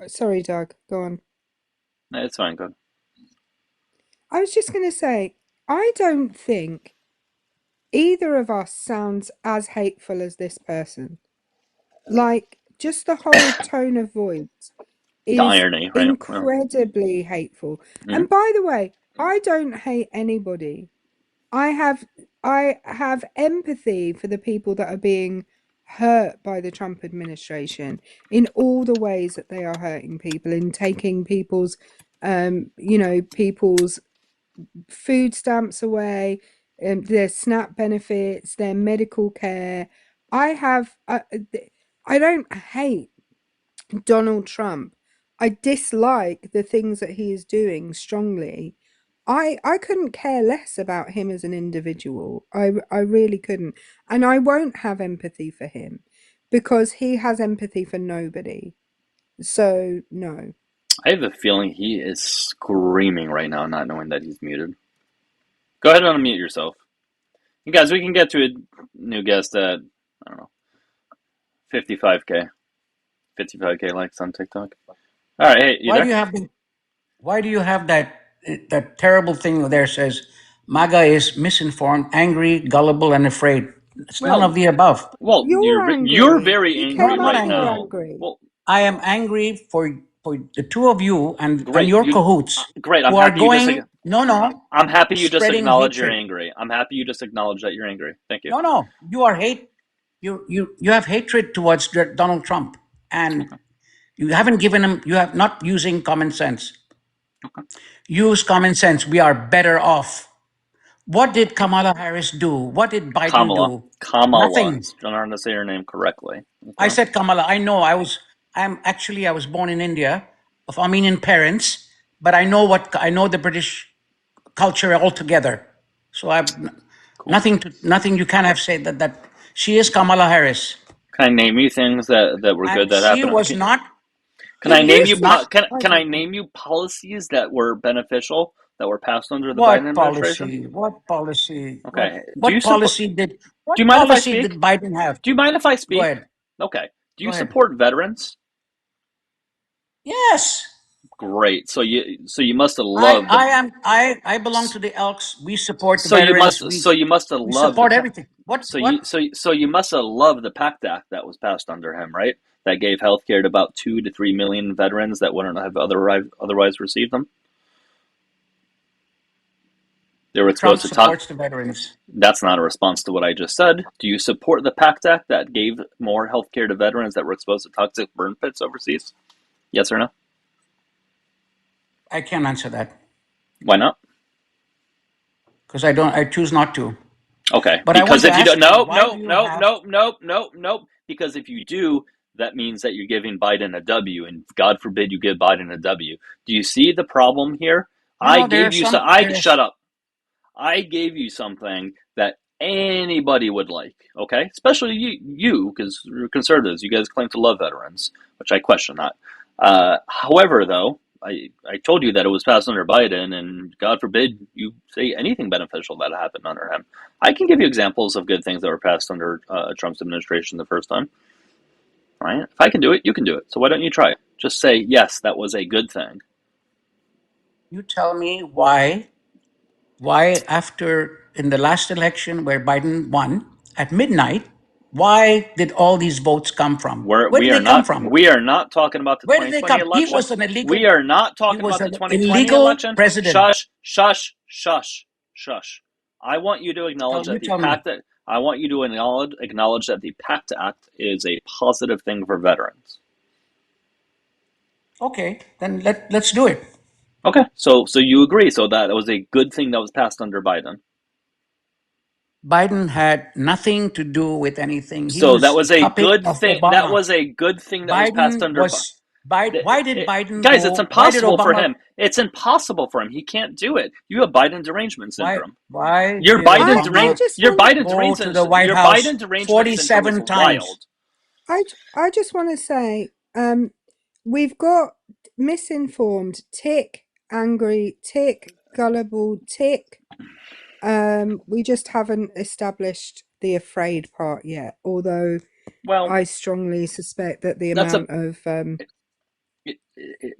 Sorry, Doug. Go on. it's fine. Good. I was just going to say, I don't think either of us sounds as hateful as this person. Like, just the whole tone of voice The is irony, right? Well, incredibly hateful. mhm. And by the way, I don't hate anybody. I have I have empathy for the people that are being hurt by the Trump administration in all the ways that they are hurting people, in taking people's food stamps away, their SNAP benefits, their medical care. I have I don't hate Donald Trump. I dislike the things that he is doing strongly. I couldn't care less about him as an individual. I really couldn't. And I won't have empathy for him because he has empathy for nobody. So no. I have a feeling he is screaming right now, not knowing that he's muted. Go ahead and unmute yourself. You guys, we can get to a new guest at, I don't know, 55K. 55K likes on TikTok. All right, hey, you Why do there? you have the why do you have that terrible thing there says MAGA is misinformed, angry, gullible, and afraid? It's none Well, of the above. well, You're you're angry. very You No, angry I'm came not off right more angry. now. angry. Well, I am angry for the two of you and great. your You cahoots great. who are going I'm happy you just spreading acknowledge you're hatred. angry. I'm happy you just acknowledge that you're angry. Thank you. No, you are hate. You have hatred towards Donald Trump, and Okay. you haven't given him. You have not using common sense. Use common sense. We are better off. What did Kamala Harris do? What did Biden Kamala. do? Kamala. Nothing. Still learn to say her name correctly. I Okay. said Kamala. I know. I was born in India of Armenian parents, but I know the British culture altogether. So Cool. nothing. You can't have said that she is Kamala Harris, Can I name you things that were good and that she happened? was not. Can I Here, name She here's you is the. not. I can I don't know. name you policies that were beneficial that were passed under the Biden What administration? policy? What policy? Okay. Do you What support? policy did Do you what mind if I policy did speak? Biden have? Do you mind if I Go speak? ahead. Okay. Do Go you ahead. support veterans? Yes. Great. So you must have loved the I belong to the Elks. We support the so you veterans. must so you must have We loved the support everything. What? so you must have loved the PACT Act that was passed under him, right? That gave health care to about 2 to 3 million veterans that wouldn't have otherwise received them. They were Trump exposed to talk. supports the veterans. That's not a response to what I just said. Do you support the PACT Act that gave more health care to veterans that were exposed to toxic burn pits overseas? Yes or no? I can't answer that Why not? because I don't. I choose not to. Okay, But I want because to if you don't, ask you, no, why do no, you no, have? no, no, no, no, because if you do, that means that you're giving Biden a W, and God forbid you give Biden a W. Do you see the problem here? I There are gave you so. some. I There's shut up. I gave you something that anybody would like. Okay, especially you, because you're conservatives. You guys claim to love veterans, which I question that. However, though, I told you that it was passed under Biden, and God forbid you say anything beneficial that happened under him. I can give you examples of good things that were passed under Trump's administration the first time. Right? If I can do it, you can do it. So why don't you try it? Just say yes, that was a good thing. you tell me why after in the last election where Biden won at midnight, why did all these votes come from? We're, Where we did are they come not from? we are not talking about the Where did they 2020 come? election. We are not He talking was about the an 2020 illegal election. president. Shush, shush, shush, shush. I want you to acknowledge You that the tell me. pact I want you to acknowledge that the PACT Act is a positive thing for veterans. Okay, then let's do it. Okay, so you agree? So that was a good thing that was passed under Biden. Biden had nothing to do with anything. He So that was a was a puppet good of thing. That Obama. was a good thing that was passed Biden under. was Biden. Why did Biden Guys, it's go? Why did impossible for Obama? him. It's impossible for him. He can't do it. You have Biden derangement syndrome. Why Your did Biden I Obama just your want Biden go to derangement the White your House Biden derangement syndrome is 47 times? wild. I just want to say, we've got misinformed, tick, angry, tick, gullible, tick. We just haven't established the afraid part yet. Although Well, I strongly suspect that the that's a amount of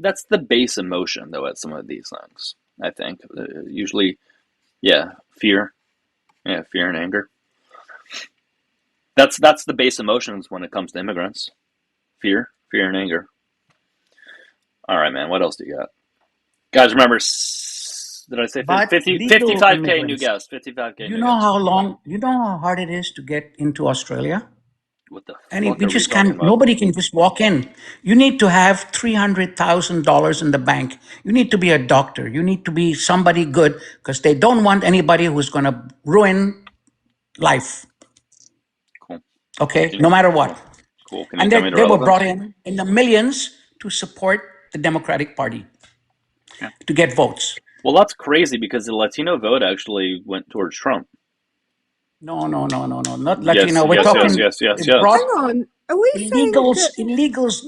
that's the base emotion though at some of these things. I think usually, yeah, fear, yeah, fear and anger. That's the base emotions when it comes to immigrants. Fear and anger. All right, man. What else do you got? Guys, remember, did I say But 50, legal 55K new immigrants. guest? 55K You new know guest. how long? You know how hard it is to get into Australia. What the And fuck we are we just talking can't. about? Nobody can just walk in. You need to have $300,000 in the bank. You need to be a doctor. You need to be somebody good because they don't want anybody who's going to ruin life. Cool. Okay, Can you, no matter what. cool. Cool. Can you And tell me the they were brought relevance? in the millions to support the Democratic Party Yeah. to get votes. Well, that's crazy because the Latino vote actually went towards Trump. No, not Yes, Latino. We're yes, yes, talking. yes, yes, It yes. brought hang on. Are we saying that illegals.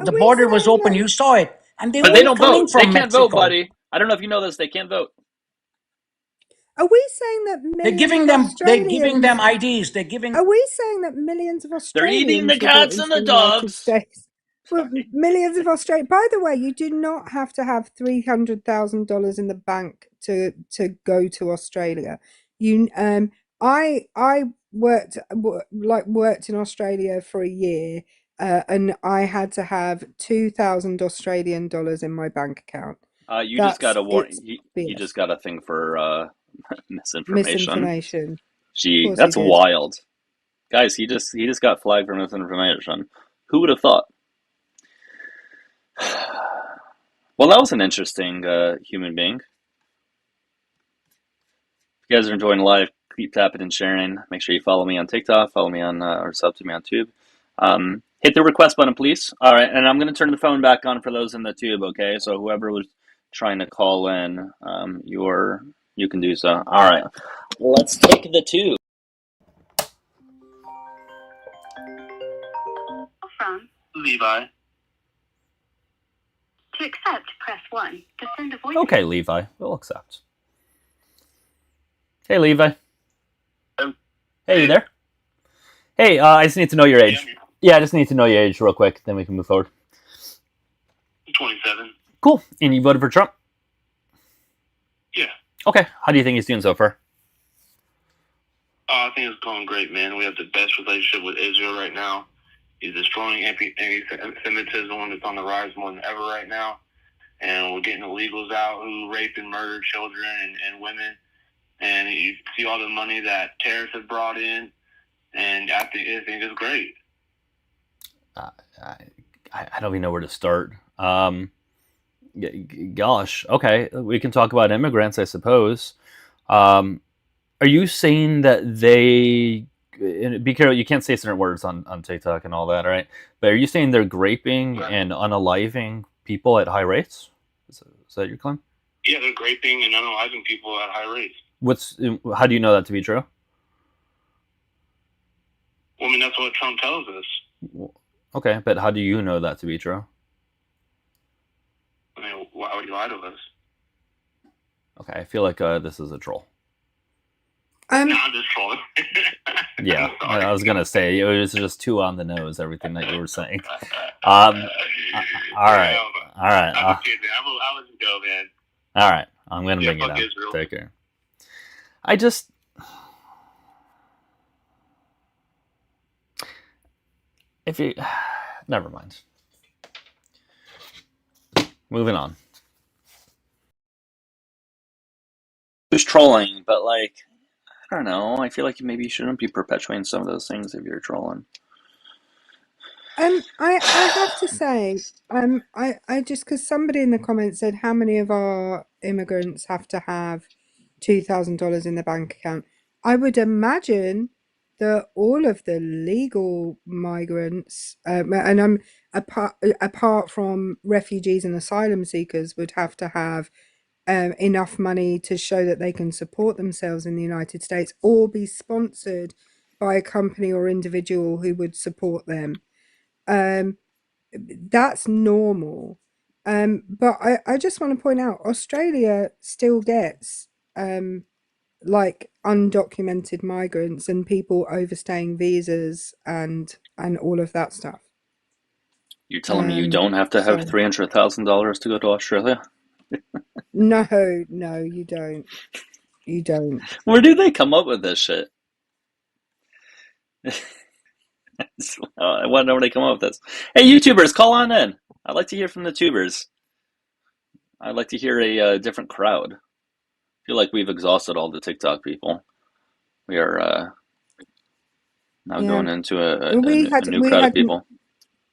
are The we border was saying open. that You saw it, and they But were they we don't coming vote. They from can't vote, Mexico. buddy. I don't know if you know this. They can't vote. are we saying that millions of They're giving them Australians IDs. They're giving. are we saying that millions of They're eating the Australians will go cats into and the the United dogs. States? Well, millions of Australians. By the way, you do not have to have $300,000 in the bank to go to Australia. You I worked in Australia for a year, and I had to have 2,000 Australian dollars in my bank account. You just got That's a warrant. it's He just BS. got a thing for misinformation. Misinformation. Of Gee, course he that's did. wild, guys. He just got flagged for misinformation. Who would have thought? Well, that was an interesting human being. you guys are enjoying live, keep tapping and sharing. Make sure you follow me on TikTok, follow me on or sub to me on Tube. Hit the request button, please. All right, and I'm going to turn the phone back on for those in the Tube. Okay, so whoever was trying to call in, you can do so. All right, let's take the Tube. From Levi. To accept, press 1. To send a voice. Okay, Levi, we'll accept. Hey, Levi. Hey, you there? Hey, I just need to know your age. Yeah, I just need to know your age real quick, then we can move forward. 27. Cool. And you voted for Trump? Yeah. Okay. How do you think he's doing so far? I think it's going great, man. We have the best relationship with Israel right now. He's destroying anti-Semitism. It's on the rise more than ever right now. And we're getting illegals out who rape and murder children and women. And you see all the money that terrorists have brought in. And I think it's great. I don't even know where to start. Gosh, okay, we can talk about immigrants, I suppose. Are you saying that they? Be careful, you can't say certain words on TikTok and all that, right? But are you saying they're graping and unaliving people at high rates? Is that your claim? Yeah, they're graping and unaliving people at high rates. How do you know that to be true? Well, I mean, that's what Trump tells us. Okay, but how do you know that to be true? I mean, why would you lie to us? Okay, I feel like this is a troll. No, I'm just trolling. Yeah, I was gonna say it was just too on the nose, everything that you were saying. All right. I'm a kid, man. I was a go, man. All right, I'm gonna bring it up. Israel. Take care. I just. If you, never mind. Moving on. Who's trolling? But like, I don't know. I feel like maybe you shouldn't be perpetuating some of those things if you're trolling. I have to say, I just because somebody in the comments said how many of our immigrants have to have $2,000 in the bank account. I would imagine that all of the legal migrants, and I'm apart from refugees and asylum seekers, would have to have enough money to show that they can support themselves in the United States or be sponsored by a company or individual who would support them. That's normal. But I just want to point out Australia still gets like undocumented migrants and people overstaying visas and all of that stuff. You're telling me you don't have to have $300,000 to go to Australia? No, you don't. You don't. Where do they come up with this shit? I want to know where they come up with this. Hey, YouTubers, call on in. I'd like to hear from the tubers. I'd like to hear a different crowd. I feel like we've exhausted all the TikTok people. We are now going into a new crowd of people.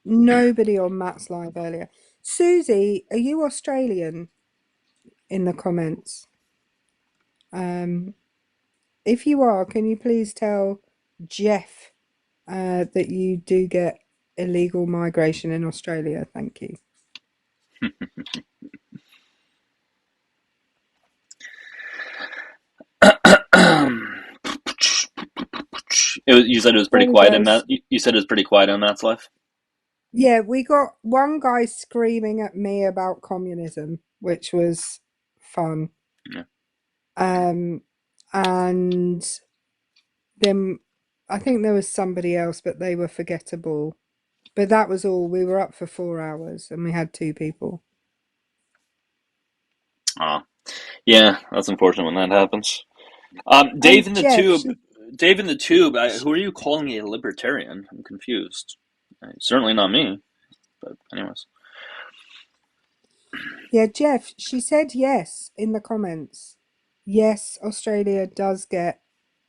Nobody on Matt's live earlier. Susie, are you Australian? In the comments. If you are, can you please tell Jeff that you do get illegal migration in Australia? Thank you. You said it was pretty quiet in Matt. You said it was pretty quiet in Matt's life. Yeah, we got one guy screaming at me about communism, which was fun. Yeah. And then I think there was somebody else, but they were forgettable. But that was all. We were up for 4 hours and we had 2 people. Oh, yeah, that's unfortunate when that happens. Dave in the Tube. Who are you calling a libertarian? I'm confused. Certainly not me. But anyways. Yeah, Jeff, she said yes in the comments. Yes, Australia does get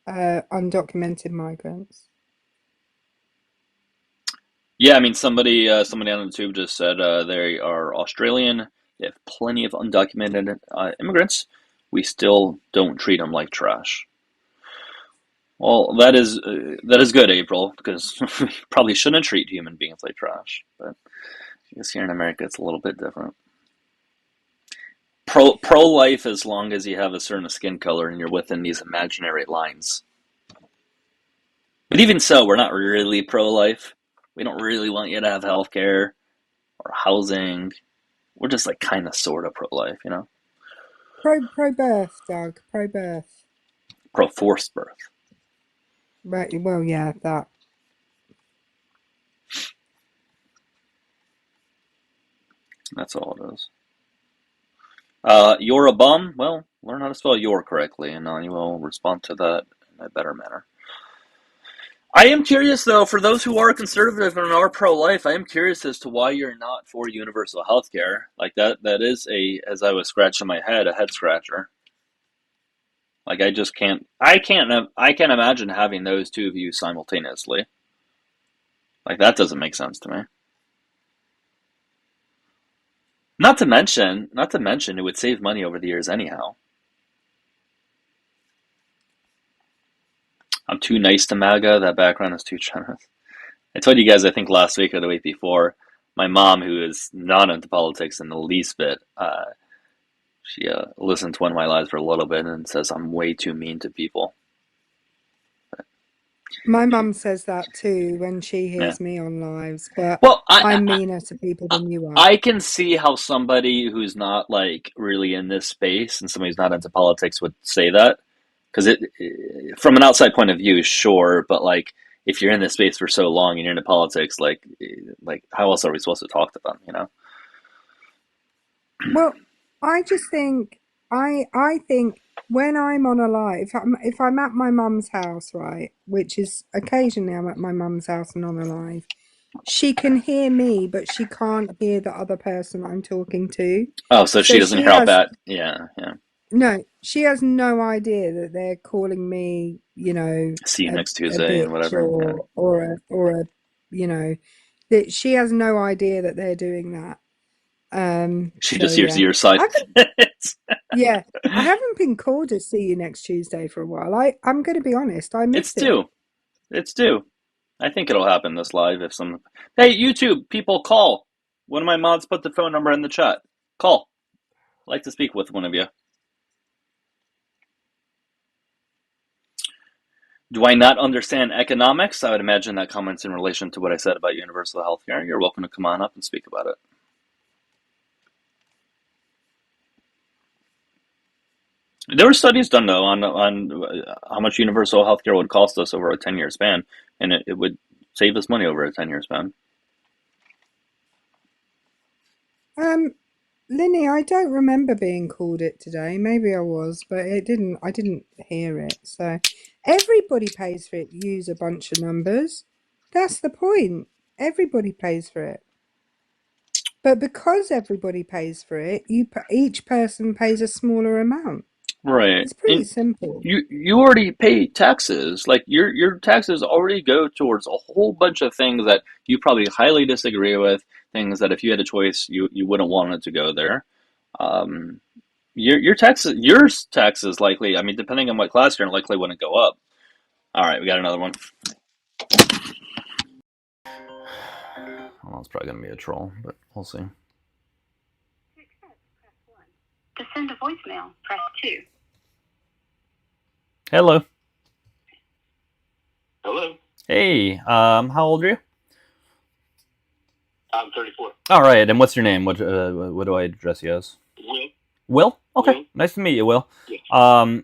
undocumented migrants. Yeah, I mean, somebody on the tube just said they are Australian. They have plenty of undocumented immigrants. we still don't treat them like trash. Well, that is good, April, because we probably shouldn't treat human beings like trash. But I guess here in America, it's a little bit different. Pro life as long as you have a certain skin color and you're within these imaginary lines. But even so, we're not really pro life. We don't really want you to have healthcare or housing. We're just like kind of sort of pro life, you know? Pro birth, Doug. Pro birth. Pro forced birth. Right. Well, yeah, that. That's all it is. You're a bum? Well, learn how to spell your correctly, and I will respond to that in a better manner. I am curious, though, for those who are conservative and are pro-life, I am curious as to why you're not for universal health care. Like, that is as I was scratching my head, a head scratcher. Like, I can't imagine having those two views simultaneously. Like, that doesn't make sense to me. Not to mention, it would save money over the years anyhow. I'm too nice to MAGA. That background is too generous. I told you guys, I think last week or the week before, my mom, who is not into politics in the least bit, she listened to one of my lives for a little bit and says I'm way too mean to people. My mum says that too when she Yeah. hears me on lives, but Well, I'm meaner to people than you are. I can see how somebody who's not like really in this space and somebody who's not into politics would say that, because from an outside point of view, sure, but like if you're in this space for so long and you're into politics, like how else are we supposed to talk to them, you know? Well, I just think I think when I'm on a live, if I'm at my mum's house, right, which is occasionally I'm at my mum's house and on a live, she can hear me, but she can't hear the other person I'm talking to. Oh, so she doesn't she hear how has bad. Yeah. no, she has no idea that they're calling me, you know, See you a next Tuesday and bitch whatever. Yeah. or a, you know, that she has no idea that they're doing that. She So just hears yeah, your side. yeah, I haven't been called to see you next Tuesday for a while. I'm going to be honest, I It's miss it. due. It's due. I think it'll happen this live if some. Hey, YouTube people, call. One of my mods put the phone number in the chat. Call. I'd like to speak with one of you. Do I not understand economics? I would imagine that comments in relation to what I said about universal health care. You're welcome to come on up and speak about it. There were studies done though on how much universal health care would cost us over a 10-year span, and it would save us money over a 10-year span. Linny, I don't remember being called it today. Maybe I was, but I didn't hear it. So everybody pays for it. Use a bunch of numbers. That's the point. Everybody pays for it. But because everybody pays for it, each person pays a smaller amount. Right. It's pretty And simple. you already pay taxes. Like your taxes already go towards a whole bunch of things that you probably highly disagree with, things that if you had a choice you wouldn't want it to go there. Um, your taxes likely, I mean, depending on what class you're in, likely wouldn't go up. All right, we got another one. Well, it's probably gonna be a troll, but we'll see. To send a voicemail, press 2. Hello. Hello, Hey, how old are you? I'm 34. All right, and what's your name? What do I address you as? Will? Will? Okay, Will. nice to meet you, Will. Yes.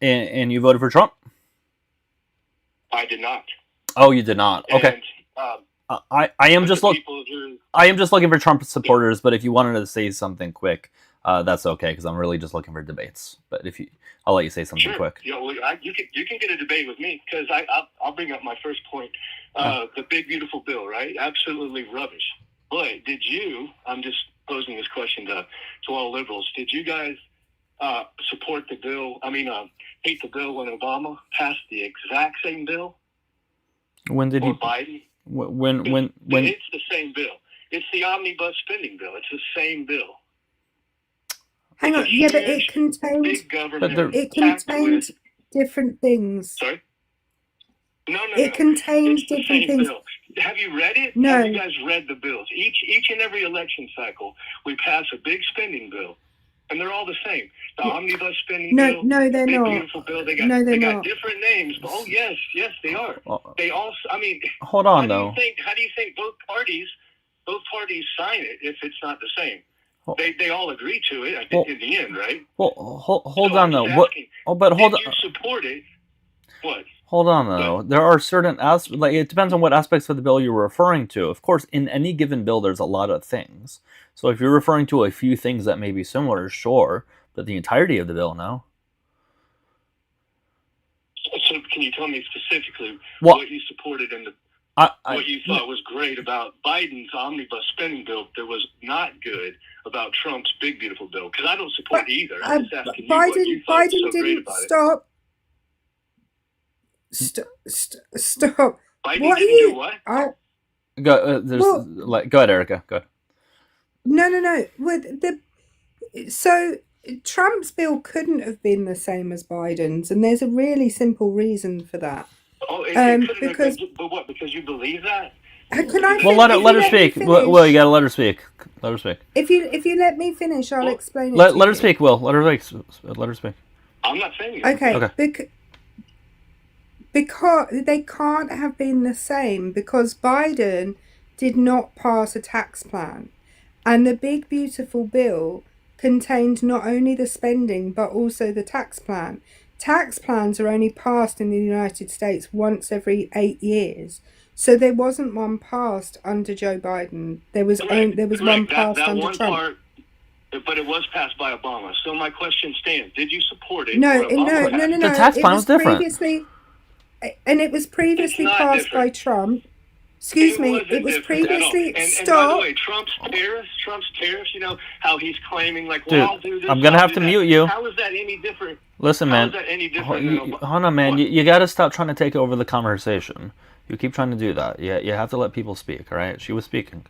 And you voted for Trump? I did not. Oh, you did not. Okay. And, I am just I am just looking for Trump supporters, but if you wanted to say something quick, that's okay because I'm really just looking for debates. But I'll let you say something sure. quick. You can get a debate with me because I'll bring up my first point. The big beautiful bill, right? Absolutely rubbish. But I'm just posing this question to all liberals. Did you guys support the bill? Hate the bill when Obama passed the exact same bill? When did or he? Biden? When? It's the same bill. It's the omnibus spending bill. It's the same bill. Hang on. It's a Yeah, but it huge, contained big government it tax contained with. different things. Sorry? No. It contained It's the different same things. bill. Have you read it? No. Have you guys read the bills? Each and every election cycle, we pass a big spending bill, and they're all the same. The omnibus spending bill, No, they're big not. beautiful bill. They got No, they're they got not. different names. But, oh yes, they are. Well, They all. I mean, hold on how though. do you think both parties sign it if it's not the same? Well- They all agree to it. I think in the end, right? Well, hold So on I'm though. just What? asking, Oh, but hold did on. you support it? What? Hold on though. There are certain like it depends on what aspects of the bill you're referring to. Of course, in any given bill, there's a lot of things. So if you're referring to a few things that may be similar, sure, but the entirety of the bill, no. So can you tell me specifically Well, what you supported and what you thought was great about Biden's omnibus spending bill that was not good about Trump's big beautiful bill? Because I don't support either. I'm just asking you what you thought was so great about it. Stop. Biden What are didn't you? do what? Go ahead, Erica. Go ahead. No. So Trump's bill couldn't have been the same as Biden's, and there's a really simple reason for that. Oh, it couldn't because have been, but what? Because you believe that? can I? Well, let her speak. Well, you gotta let her speak. Let her speak. If you let me finish, I'll explain it. Let her speak. Will let her speak. I'm not saying it. Okay. Because they can't have been the same, because Biden did not pass a tax plan, and the big beautiful bill contained not only the spending but also the tax plan. Tax plans are only passed in the United States once every 8 years, so there wasn't one passed under Joe Biden. There was one passed under Trump. But it was passed by Obama. So my question stands: did you support it? No. The tax plan was different. It was previously passed by Trump. Excuse me, it was previously. And by the way, Trump's tariffs, you know, how he's claiming, like, well, Dude, I'll do this. I'm gonna have to mute you. How is that any different? Listen, man. How is that any different? Hold on, man. You gotta stop trying to take over the conversation. You keep trying to do that. You have to let people speak, all right? She was speaking.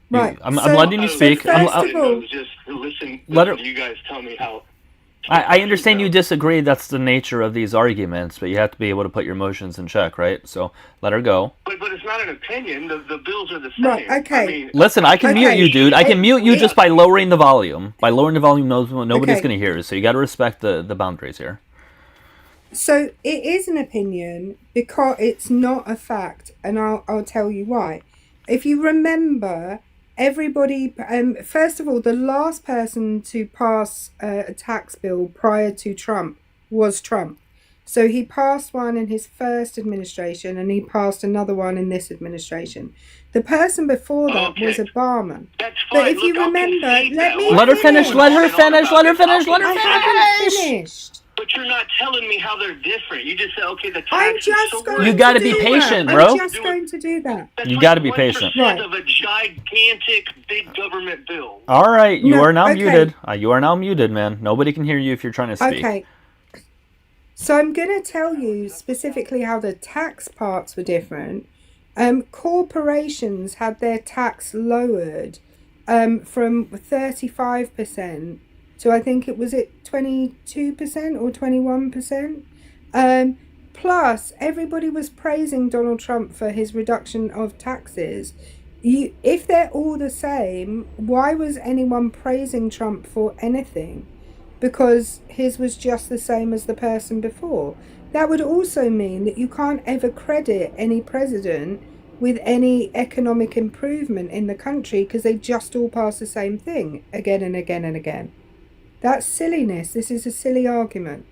Right. I'm letting you speak. First of all, just listen. Let her. You guys tell me how. I understand you disagree. That's the nature of these arguments, but you have to be able to put your emotions in check, right? So let her go. But it's not an opinion. The bills are the same. Right, okay. I mean, Listen, I can mute you, dude. I can mute you just by lowering the volume. By lowering the volume, nobody's going to hear you. So you got to respect the boundaries here. So it is an opinion because it's not a fact, and I'll tell you why. If you remember, everybody, first of all, the last person to pass a tax bill prior to Trump was Trump. So he passed one in his first administration, and he passed another one in this administration. The person before that was Obama. That's fine. But if you remember, let her finish. Let her finish. Let her finish. Let her finish. I haven't finished. But you're not telling me how they're different. You just said, okay, the tax You got to be patient, bro. I'm just going to do that. You got to be patient. Right. Of a gigantic big government bill. All right, you are now muted. You are now muted, man. Nobody can hear you if you're trying to speak. Okay. So I'm going to tell you specifically how the tax parts were different. Corporations had their tax lowered from 35% to, I think it was 22% or 21%. Plus, everybody was praising Donald Trump for his reduction of taxes. If they're all the same, why was anyone praising Trump for anything? Because his was just the same as the person before. That would also mean that you can't ever credit any president with any economic improvement in the country because they just all pass the same thing again and again and again. That's silliness. This is a silly argument.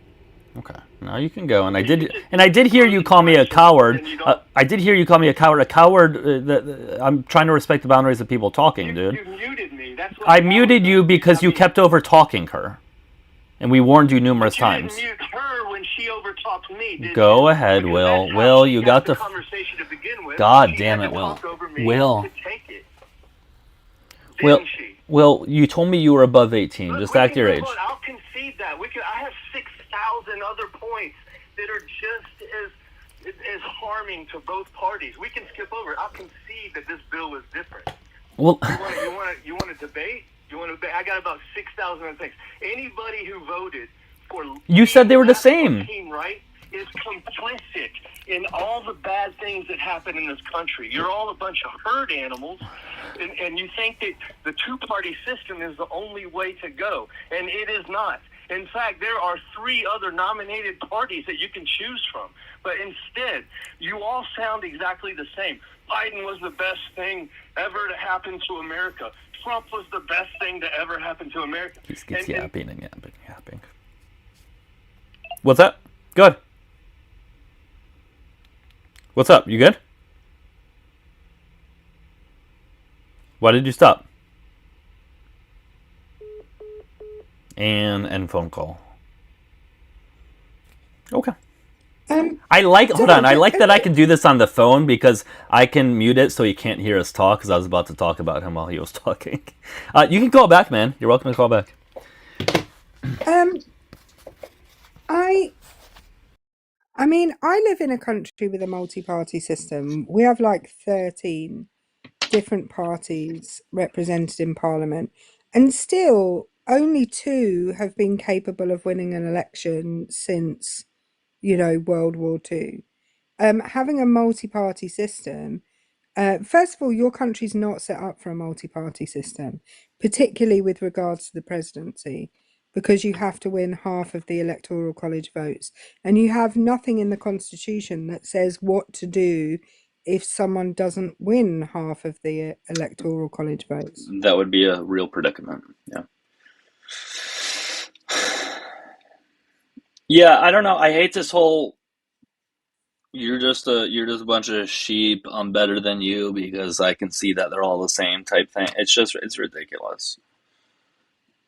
Okay, now you can go. And I did hear you call me a coward. I did hear you call me a coward. A coward. I'm trying to respect the boundaries of people talking, dude. You muted me. That's what I muted you because you kept over talking her, and we warned you numerous times. You didn't mute her when she overtalked me. Go ahead, Will. Will, you got the conversation to begin with. God damn it, Will. Will. Will, you told me you were above 18. Just act your age. I'll concede that. I have 6,000 other points that are just as harming to both parties. We can skip over it. I'll concede that this bill was different. Well, you want to debate? You want to? I got about 6,000 things. Anybody who voted for You said they were the left or same. team right is complicit in all the bad things that happen in this country. You're all a bunch of herd animals, and you think that the two-party system is the only way to go, and it is not. In fact, there are 3 other nominated parties that you can choose from, but instead, you all sound exactly the same. Biden was the best thing ever to happen to America. Trump was the best thing to ever happen to America. He keeps yapping and yapping. What's up? Good. What's up? You good? Why did you stop? And end phone call. Okay. I like that I can do this on the phone because I can mute it so he can't hear us talk because I was about to talk about him while he was talking. You can call back, man. You're welcome to call back. I mean, I live in a country with a multi-party system. We have like 13 different parties represented in Parliament, and still only 2 have been capable of winning an election since, World War II. Having a multi-party system, first of all, your country's not set up for a multi-party system, particularly with regards to the presidency, because you have to win half of the electoral college votes, and you have nothing in the constitution that says what to do if someone doesn't win half of the electoral college votes. That would be a real predicament. Yeah. Yeah, I don't know. I hate this whole you're just a bunch of sheep. I'm better than you because I can see that they're all the same type thing. It's ridiculous.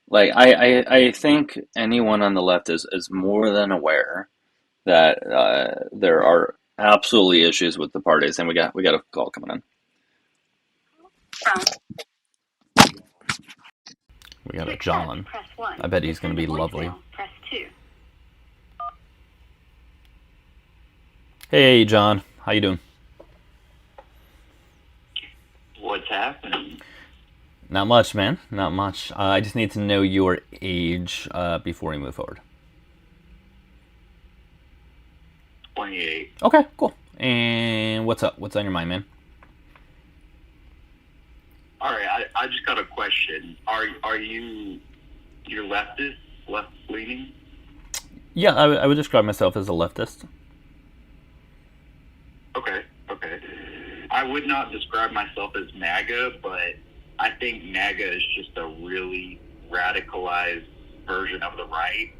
Like I think anyone on the left is more than aware that there are absolutely issues with the parties, and we got a call coming in. We got a John. I bet he's going to be lovely. Press 2. Hey, John. How you doing? What's happening? Not much, man. Not much. I just need to know your age before we move forward. 28. Okay, cool. And what's up? What's on your mind, man? All right, I just got a question. Are you're leftist, left leaning? Yeah, I would describe myself as a leftist. Okay. I would not describe myself as MAGA, but I think MAGA is just a really radicalized version of the right,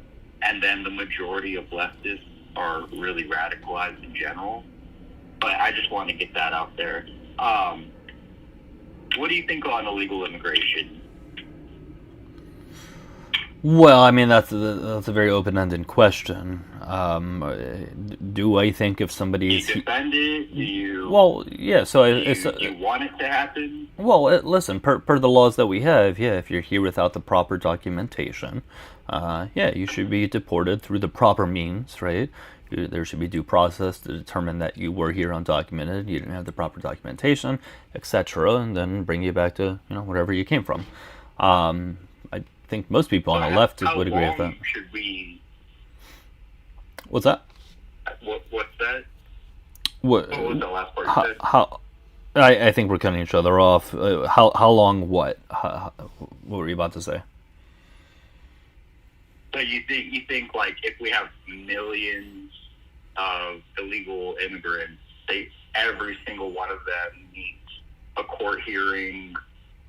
and then the majority of leftists are really radicalized in general. But I just want to get that out there. What do you think on illegal immigration? Well, I mean that's a very open-ended question. Do I think if somebody is Do you defend it? Do you? well, yeah. So do you want it to happen? well, listen. Per the laws that we have, yeah. If you're here without the proper documentation, yeah, you should be deported through the proper means, right? There should be due process to determine that you were here undocumented, you didn't have the proper documentation, etc., and then bring you back to wherever you came from. I think most people on the left would agree with that. Should we? What's that? What's that? What was the last part you said? How? I think we're cutting each other off. How long? What? What were you about to say? So you think like if we have millions of illegal immigrants, every single one of them needs a court hearing,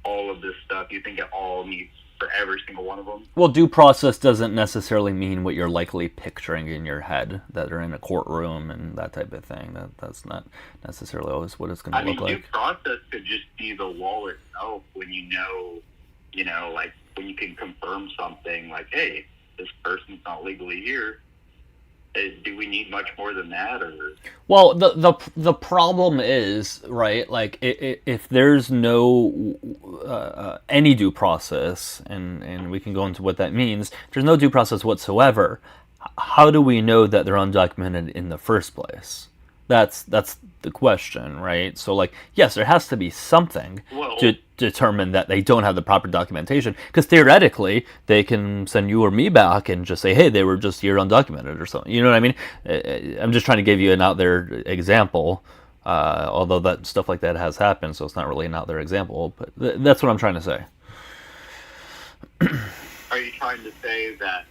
all of this stuff. You think it all needs for every single one of them? Well, due process doesn't necessarily mean what you're likely picturing in your head, that they're in a courtroom and that type of thing. That's not necessarily always what it's going to look like. Due process could just be the law itself when like when you can confirm something like, hey, this person's not legally here. Do we need much more than that, or? Well, the problem is, right, like if there's no any due process, and we can go into what that means. If there's no due process whatsoever, how do we know that they're undocumented in the first place, That's the question, right? So, like, yes, there has to be something Well, to determine that they don't have the proper documentation, because theoretically they can send you or me back and just say, hey, they were just here undocumented or something. You know what I mean? I'm just trying to give you an out there example, although that stuff like that has happened, so it's not really an out there example, but that's what I'm trying to say. are you trying to say that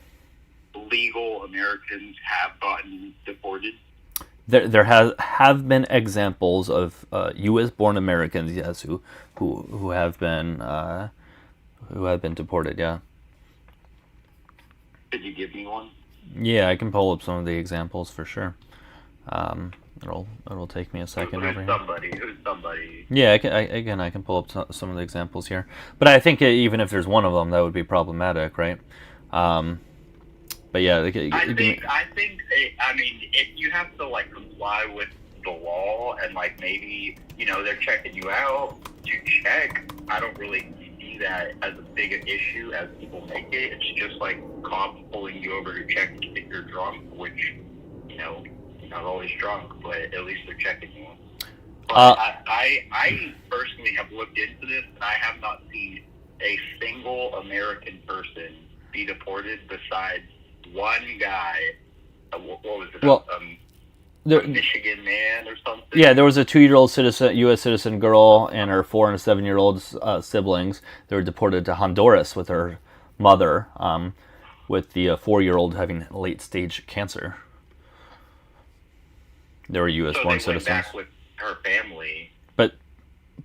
legal Americans have gotten deported? There have been examples of U.S. born Americans, yes, who have been deported. Yeah, Could you give me one? yeah, I can pull up some of the examples for sure. It'll take me a second over here. Who's somebody? Yeah, I can pull up some of the examples here, but I think even if there's one of them, that would be problematic, right? But yeah, I think. I mean, if you have to like comply with the law and like maybe they're checking you out to check, I don't really see that as a big an issue as people make it. It's just like cops pulling you over to check if you're drunk, which you're not always drunk, but at least they're checking you. But I personally have looked into this, and I have not seen a single American person be deported besides one guy. What was it? Well, a Michigan man or something? Yeah, there was a 2-year-old U.S. citizen girl and her 4 and 7-year-old siblings. They were deported to Honduras with her mother, with the 4-year-old having late-stage cancer. They were U.S. born citizens. They went back with her family. But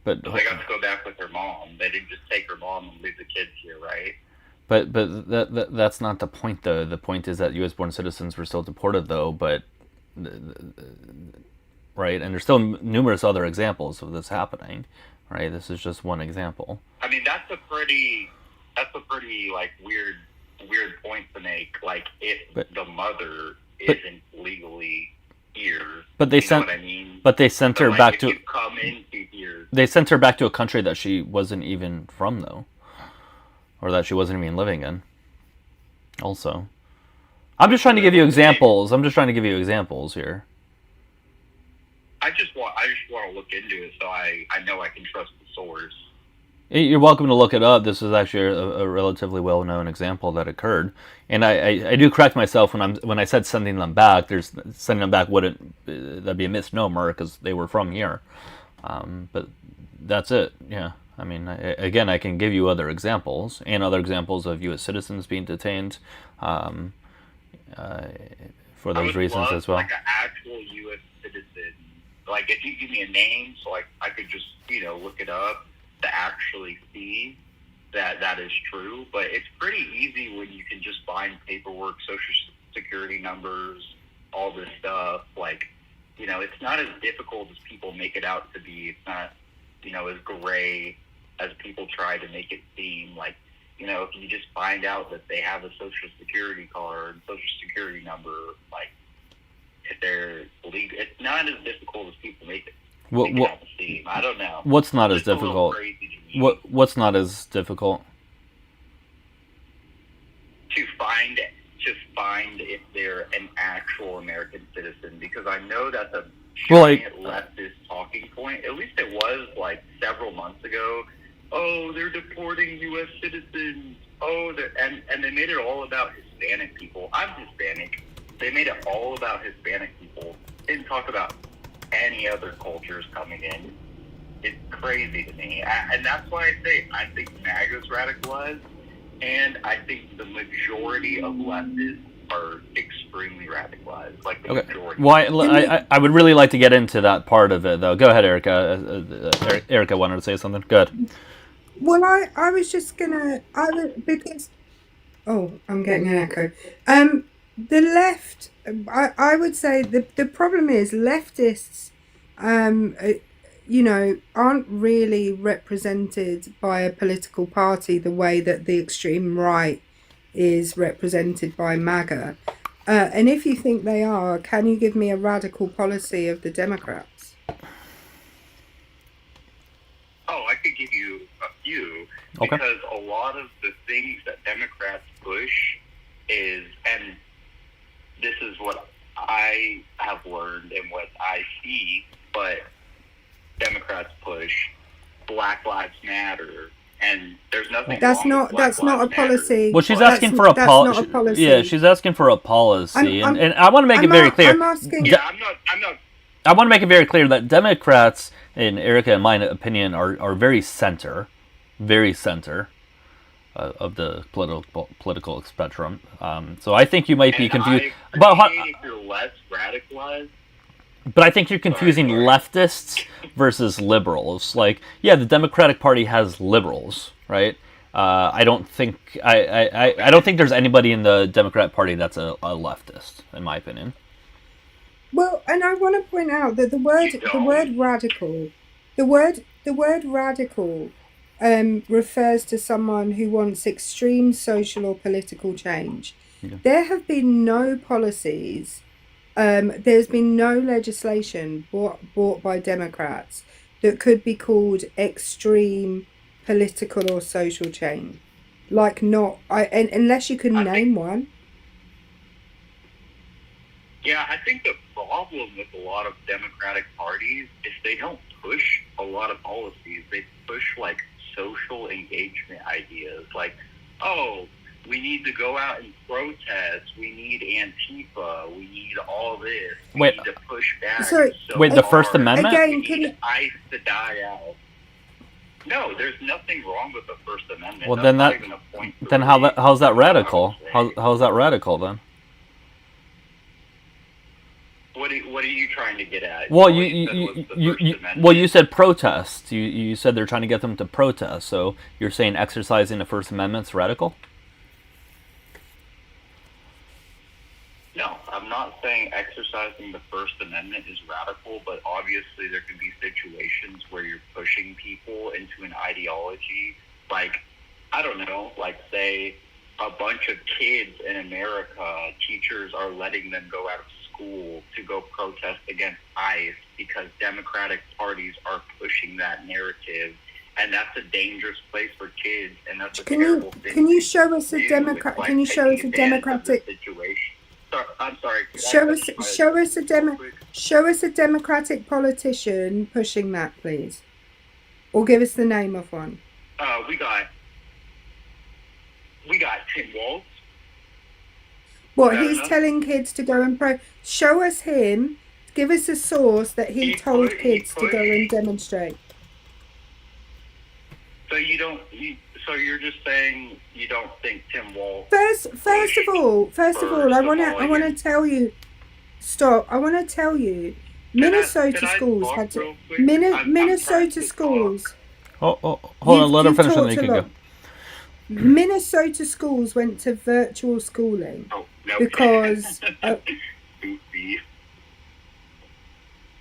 they got to go back with her mom. They didn't just take her mom and leave the kids here, right? But that's not the point, though. The point is that U.S. born citizens were still deported, though. But right, and there's still numerous other examples of this happening. Right, this is just one example. I mean, that's a pretty like weird point to make. Like, if the mother isn't legally here, but they sent. What I mean? But they sent her back to. Come into here. They sent her back to a country that she wasn't even from, though, or that she wasn't even living in. Also, I'm just trying to give you examples. Here. I just want to look into it so I know I can trust the source. You're welcome to look it up. This is actually a relatively well-known example that occurred, and I do correct myself when I said sending them back. Sending them back that'd be a misnomer because they were from here, but that's it. Yeah, I mean, again, I can give you other examples of U.S. citizens being detained for those reasons as well. Like an actual U.S. citizen. Like, if you give me a name, so like I could just look it up to actually see that is true. But it's pretty easy when you can just find paperwork, social security numbers, all this stuff. Like, it's not as difficult as people make it out to be. It's not as gray as people try to make it seem. Like, if you just find out that they have a social security card, social security number, like, if they're legal, it's not as difficult as people make it. I don't know. What's not as difficult? What's not as difficult? To find if they're an actual American citizen, because I know that's a giant leftist talking point. At least it was like several months ago. Oh, they're deporting U.S. citizens. Oh, and they made it all about Hispanic people. I'm Hispanic. They made it all about Hispanic people. Didn't talk about any other cultures coming in. It's crazy to me. And that's why I think MAGA's radicalized, and I think the majority of leftists are extremely radicalized. Like, the majority. Well, I would really like to get into that part of it, though. Go ahead, Erica. Erica wanted to say something. Go ahead. Well, I was just gonna, because, I'm getting an echo. The left, I would say the problem is leftists, aren't really represented by a political party the way that the extreme right is represented by MAGA. And if you think they are, can you give me a radical policy of the Democrats? Oh, I could give you a few, because a lot of the things that Democrats push is, and this is what I have learned and what I see, but Democrats push Black Lives Matter, and there's nothing wrong with Black That's not a Lives Matter. policy. Well, she's but- asking for a That's not a policy. Yeah, she's asking for a policy, I'm- and I want to make it very clear. I'm asking. Yeah, I'm not. I want to make it very clear that Democrats, in Erica and my opinion, are very center of the political spectrum. So I think you might be confused. But if you're less radicalized. But I think you're confusing leftists versus liberals. Like, yeah, the Democratic Party has liberals, right? I don't think I don't think there's anybody in the Democrat Party that's a leftist, in my opinion. Well, and I want to point out that the word radical, the word radical, refers to someone who wants extreme social or political change. Yeah. There have been no policies. There's been no legislation brought by Democrats that could be called extreme political or social change. Unless you can name one. Yeah, I think the problem with a lot of Democratic parties is they don't push a lot of policies. They push like social engagement ideas, like, oh, we need to go out and protest. We need Antifa. We need all this. We need to push back. Wait, the First Amendment? Again, we need ICE to die out. No, there's nothing wrong with the First Amendment. Well, That's then how's that radical? How's that radical then? What are you trying to get at? Well, you said protest. You said they're trying to get them to protest. So you're saying exercising the First Amendment's radical? No, I'm not saying exercising the First Amendment is radical, but obviously there can be situations where you're pushing people into an ideology. Like, I don't know, like say a bunch of kids in America, teachers are letting them go out of school to go protest against ICE because Democratic parties are pushing that narrative. And that's a dangerous place for kids, and that's a terrible thing. Can you show us a Democrat? Can you show us a Democratic situation? I'm sorry. Show us a Democratic politician pushing that, please, or give us the name of one. We got Tim Walz. What, he's telling kids to go and show us him. Give us a source that he told kids to go and demonstrate. So so you're just saying you don't think Tim Walz? First of all, I want to tell you. Stop! I want to tell you. Minnesota schools had to. Minnesota schools. Oh, hold on. Let her finish, and then you can go. Minnesota schools went to virtual schooling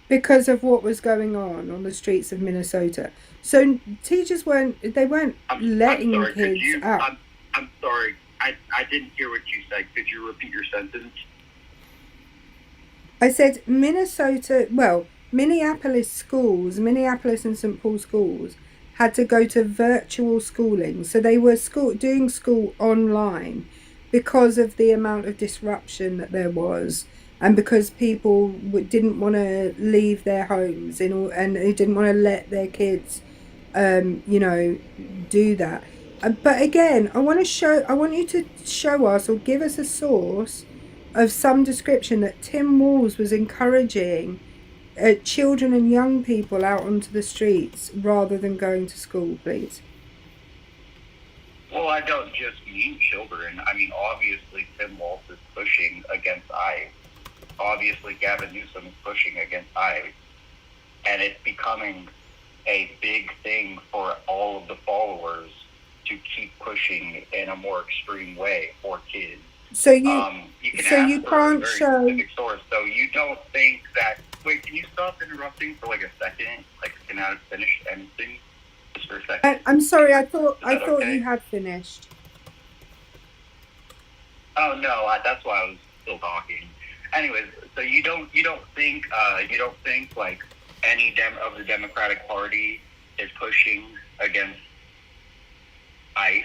because of what was going on the streets of Minnesota. So teachers weren't letting kids out. I'm sorry. I didn't hear what you said. Could you repeat your sentence? I said Minneapolis schools, Minneapolis and St. Paul schools had to go to virtual schooling. So they were doing school online because of the amount of disruption that there was, and because people didn't want to leave their homes and they didn't want to let their kids do that. But again, I want you to show us or give us a source of some description that Tim Walz was encouraging children and young people out onto the streets rather than going to school, please. Well, I don't just mean children. I mean, obviously, Tim Walz is pushing against ICE. Obviously, Gavin Newsom is pushing against ICE. And it's becoming a big thing for all of the followers to keep pushing in a more extreme way for kids. So you can't show. Source. So you don't think that? Wait, can you stop interrupting for like a second? Like, can I finish anything just for a second? I'm sorry. I thought okay? you had finished. Oh no, that's why I was still talking. Anyways, so you don't think like any of the Democratic Party is pushing against ICE,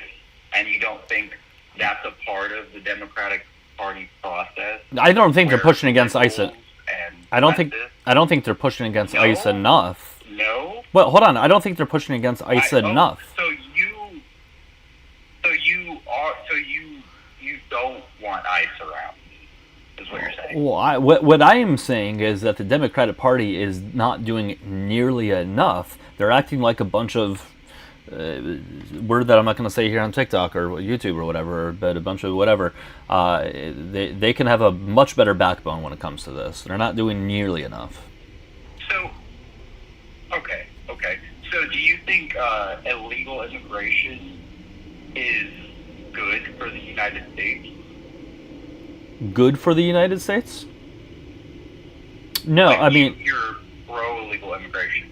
and you don't think that's a part of the Democratic party process. I don't think they're where pushing against ICE. liberals and I don't think they're pushing against ICE enough. No. Well, hold on. I don't think they're pushing against ICE enough. So you don't want ICE around, is what you're saying. Well, what I am saying is that the Democratic Party is not doing nearly enough. They're acting like a bunch of word that I'm not going to say here on TikTok or YouTube or whatever, but a bunch of whatever. They can have a much better backbone when it comes to this. They're not doing nearly enough. So, okay. So, do you think illegal immigration is good for the United States? Good for the United States? No, I mean, you're pro illegal immigration.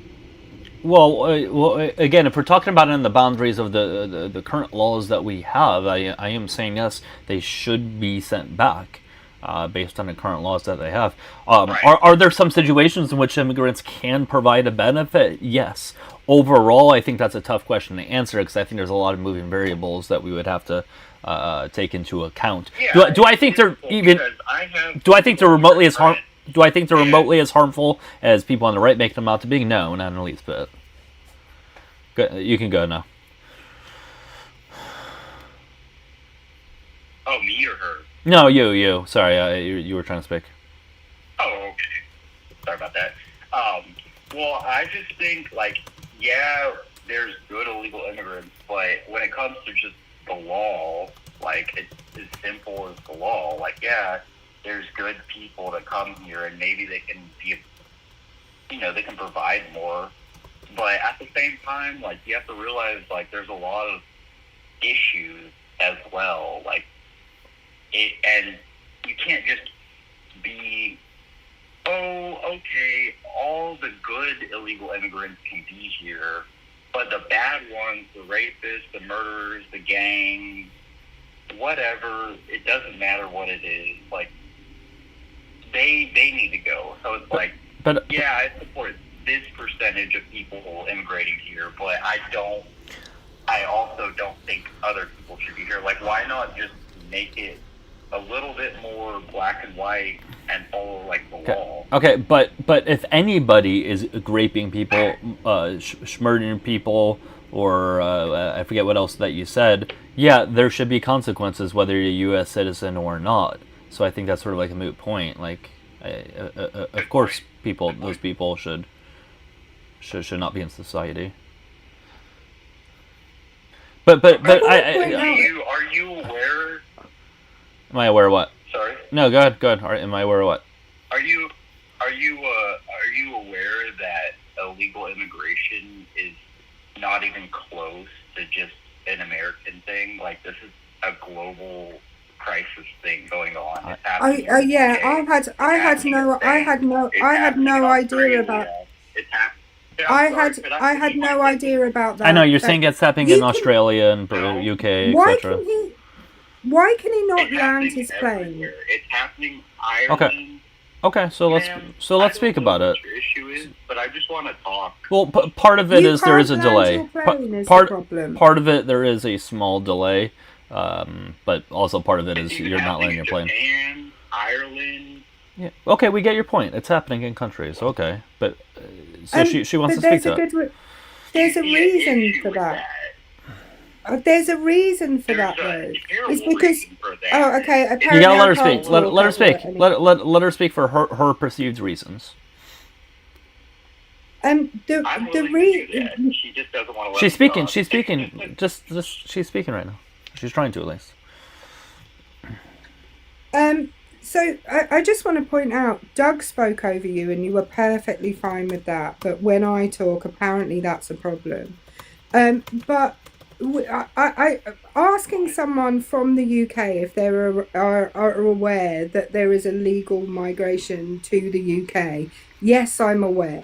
Well, again, if we're talking about it in the boundaries of the current laws that we have, I am saying yes, they should be sent back based on the current laws that they have. Right. Are there some situations in which immigrants can provide a benefit? Yes. Overall, I think that's a tough question to answer because I think there's a lot of moving variables that we would have to take into account. Yeah, Do I think they're even? Do I think they're remotely as harm? Do I think they're remotely as harmful as people on the right make them out to be? No, not in the least bit. You can go now. Oh, me or her? No, you. Sorry, you were trying to speak. Oh, okay. Sorry about that. Well, I just think, yeah, there's good illegal immigrants, but when it comes to just the law, it's as simple as the law. Yeah, there's good people that come here, and maybe they can be, they can provide more. But at the same time, you have to realize, there's a lot of issues as well. And you can't just be, oh, okay, all the good illegal immigrants can be here, but the bad ones, the rapists, the murderers, the gangs, whatever, it doesn't matter what it is. They need to go. So it's yeah, I support this percentage of people immigrating here, but I also don't think other people should be here. Why not just make it a little bit more black and white and follow the law? Okay, but if anybody is raping people, murdering people, or I forget what else that you said, yeah, there should be consequences whether you're a U.S. citizen or not. So I think that's sort of a moot point. Of course, those people should not be in society. But are you aware? Am I aware of what? Sorry. No, go ahead. Am I aware of what? Are you aware that illegal immigration is not even close to just an American thing? This is a global crisis thing going on. It's happening. Yeah, I had no idea about. I had no idea about that. I know you're saying it's happening in Australia and UK, etc. Why can he not land his plane? It's happening in Ireland. Okay, so let's speak about it. Your issue is, but I just want to talk. Well, part of it is there is a delay. Part of it there is a small delay, but also part of it is you're not landing your plane. Japan, Ireland. Yeah. Okay, we get your point. It's happening in countries. Okay, but so she wants to speak to that. There's a reason for that. There's a reason for that, though. It's because okay. Apparently you gotta let her speak. Let her speak. Let her speak for her perceived reasons. The reason she just doesn't want to. She's speaking. She's speaking. Just she's speaking right now. She's trying to at least. So I just want to point out, Doug spoke over you, and you were perfectly fine with that. But when I talk, apparently that's a problem. But I asking someone from the UK if they are aware that there is illegal migration to the UK. Yes, I'm aware.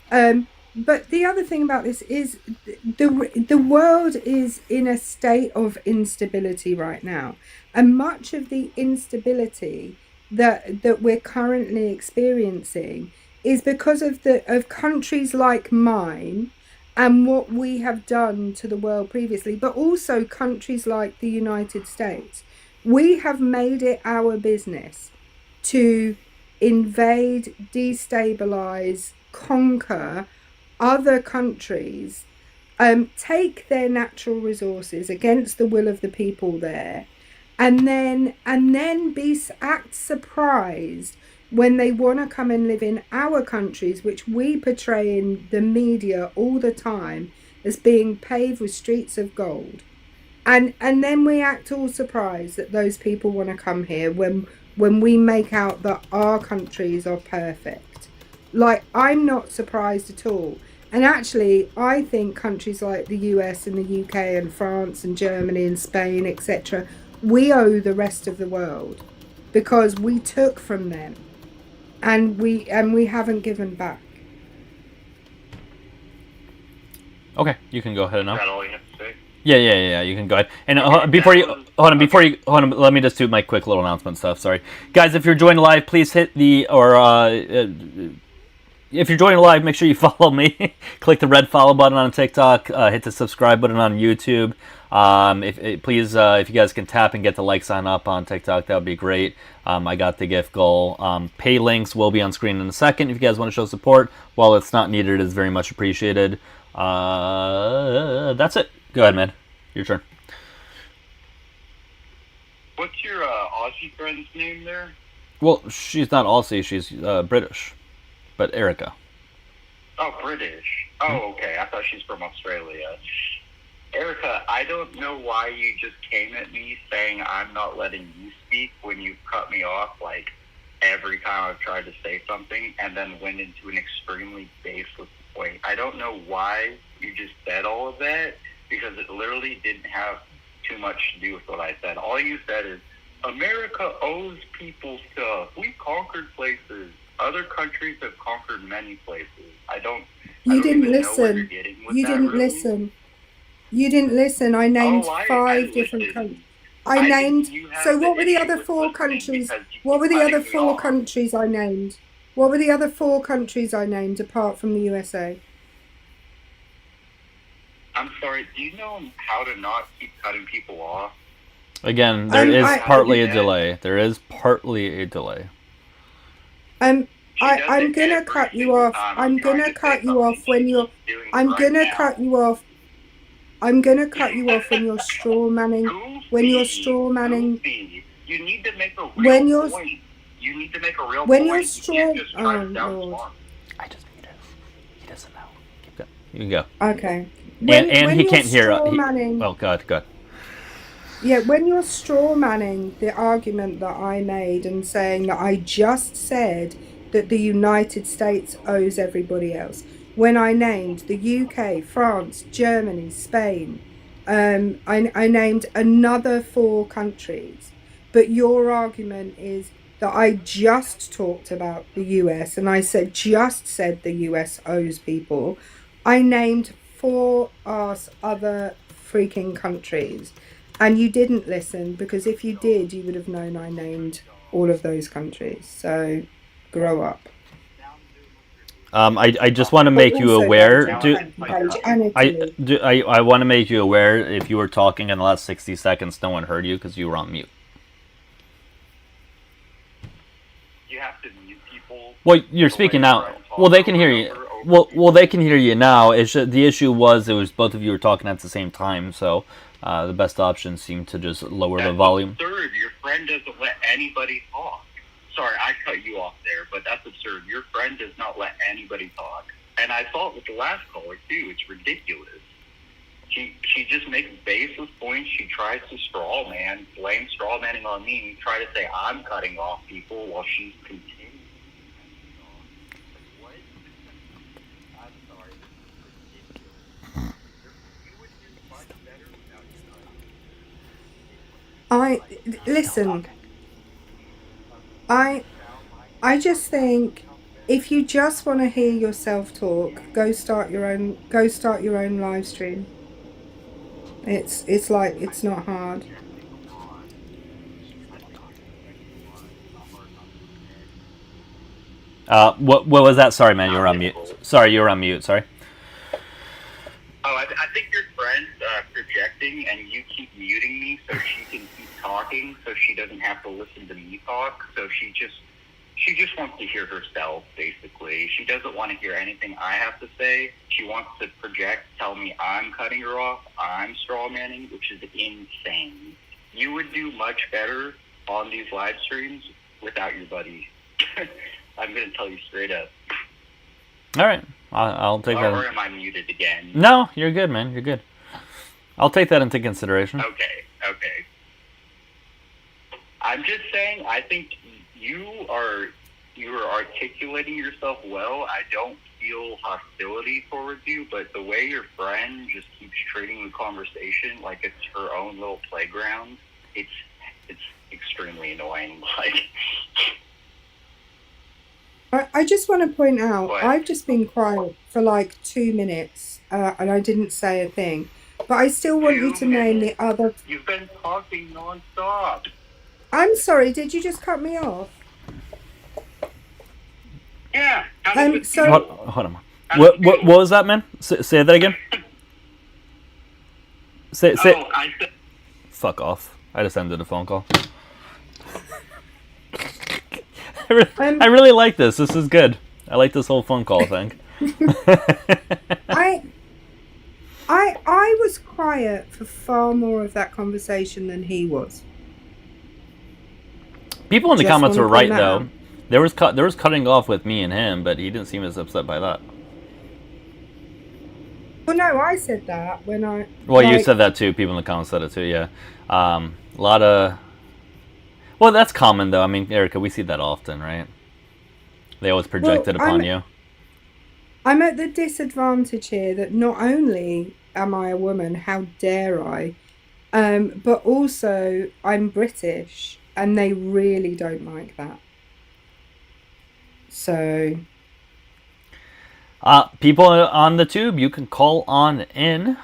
But the other thing about this is the world is in a state of instability right now, and much of the instability that we're currently experiencing is because of countries like mine and what we have done to the world previously, but also countries like the United States, We have made it our business to invade, destabilize, conquer other countries, take their natural resources against the will of the people there, and then act surprised when they want to come and live in our countries, which we portray in the media all the time as being paved with streets of gold. And then we act all surprised that those people want to come here when we make out that our countries are perfect. Like, I'm not surprised at all. And actually, I think countries like the US and the UK and France and Germany and Spain, etc., we owe the rest of the world because we took from them and we haven't given back. Okay, you can go ahead Is now. that all you have to say? Yeah. You can go ahead. And Okay, before you that was- hold on, let me just do my quick little announcement stuff. Sorry, guys. If you're joining live, please hit the if you're joining live, make sure you follow me. Click the red follow button on TikTok. Hit the subscribe button on YouTube. Please, if you guys can tap and get the like sign up on TikTok, that would be great. I got the gift goal. Pay links will be on screen in a second. If you guys want to show support, while it's not needed, it is very much appreciated. That's it. Go ahead, man. Your turn. What's your Aussie friend's name there? Well, she's not Aussie. She's British, but Erica. Oh, British. Oh, okay. I thought she's from Australia. Erica, I don't know why you just came at me saying I'm not letting you speak when you cut me off like every time I've tried to say something, and then went into an extremely baseless point. I don't know why you just said all of that, because it literally didn't have too much to do with what I said. All you said is, America owes people stuff. We conquered places. Other countries have conquered many places. You didn't listen. You didn't listen. You didn't listen. I named five different countries. I named. So what were the other four countries? What were the other four countries I named? What were the other four countries I named apart from the USA? I'm sorry, do you know how to not keep cutting people off? Again, there is partly a delay. There is partly a delay. I'm gonna cut you off. I'm gonna cut you off when you're. I'm gonna cut you off. I'm gonna cut you off when you're straw manning. When you're straw manning. You need to make a real point. You need to make a real point. When you're straw. Oh Lord. I just muted him. He doesn't know. Keep going. You can go. Okay. And he can't hear. Oh God. Yeah, when you're straw manning the argument that I made and saying that I just said that the United States owes everybody else, when I named the UK, France, Germany, Spain, I named another four countries, but your argument is that I just talked about the US and I just said the US owes people. I named four other freaking countries. And you didn't listen, because if you did, you would have known I named all of those countries. So, grow up. I just want to make you aware. I want to make you aware. If you were talking in the last 60 seconds, no one heard you because you were on mute. You have to mute people. Well, you're speaking now. Well, they can hear you. Well, they can hear you now. The issue was it was both of you were talking at the same time, so the best option seemed to just lower the volume. That's absurd. Your friend doesn't let anybody talk. Sorry, I cut you off there, but that's absurd. Your friend does not let anybody talk. And I saw it with the last caller, too. It's ridiculous. She just makes baseless points. She tries to straw man, blame straw manning on me, try to say I'm cutting off people while she's continuing. What? I'm sorry, this is ridiculous. You would do much better without Listen. I just think if you just want to hear yourself talk, go start your own live stream. It's like, it's not hard. What was that? Sorry, man, you were on mute. Sorry. Oh, I think your friend's projecting, and you keep muting me so she can keep talking so she doesn't have to listen to me talk. So she just wants to hear herself, basically. She doesn't want to hear anything I have to say. She wants to project, tell me I'm cutting her off, I'm straw manning, which is insane. You would do much better on these live streams without your buddy. I'm going to tell you straight up. All right, I'll take that. Or am I muted again? No, you're good, man. You're good. I'll take that into consideration. Okay. I'm just saying, I think you are articulating yourself well. I don't feel hostility towards you, but the way your friend just keeps treating the conversation like it's her own little playground, it's extremely annoying. I just want to point out, What? I've just been quiet for like 2 minutes, and I didn't say a thing. But I still want you to name the other. You've been talking nonstop. I'm sorry, did you just cut me off? Yeah. So Hold on. What was that, man? Say that again. Say. I said. Fuck off. I just ended a phone call. I really like this. This is good. I like this whole phone call thing. I was quiet for far more of that conversation than he was. People in the Just comments wanna were right point that though. out. There was cutting off with me and him, but he didn't seem as upset by that. Well, no, I said that when I. Well, you said that too. People in the comments said it too. Yeah, a lot of. Well, that's common though. I mean, Erica, we see that often, right? They always project it upon you. I'm at the disadvantage here that not only am I a woman, how dare I, but also I'm British, and they really don't like that. So. People on the tube, you can call on in.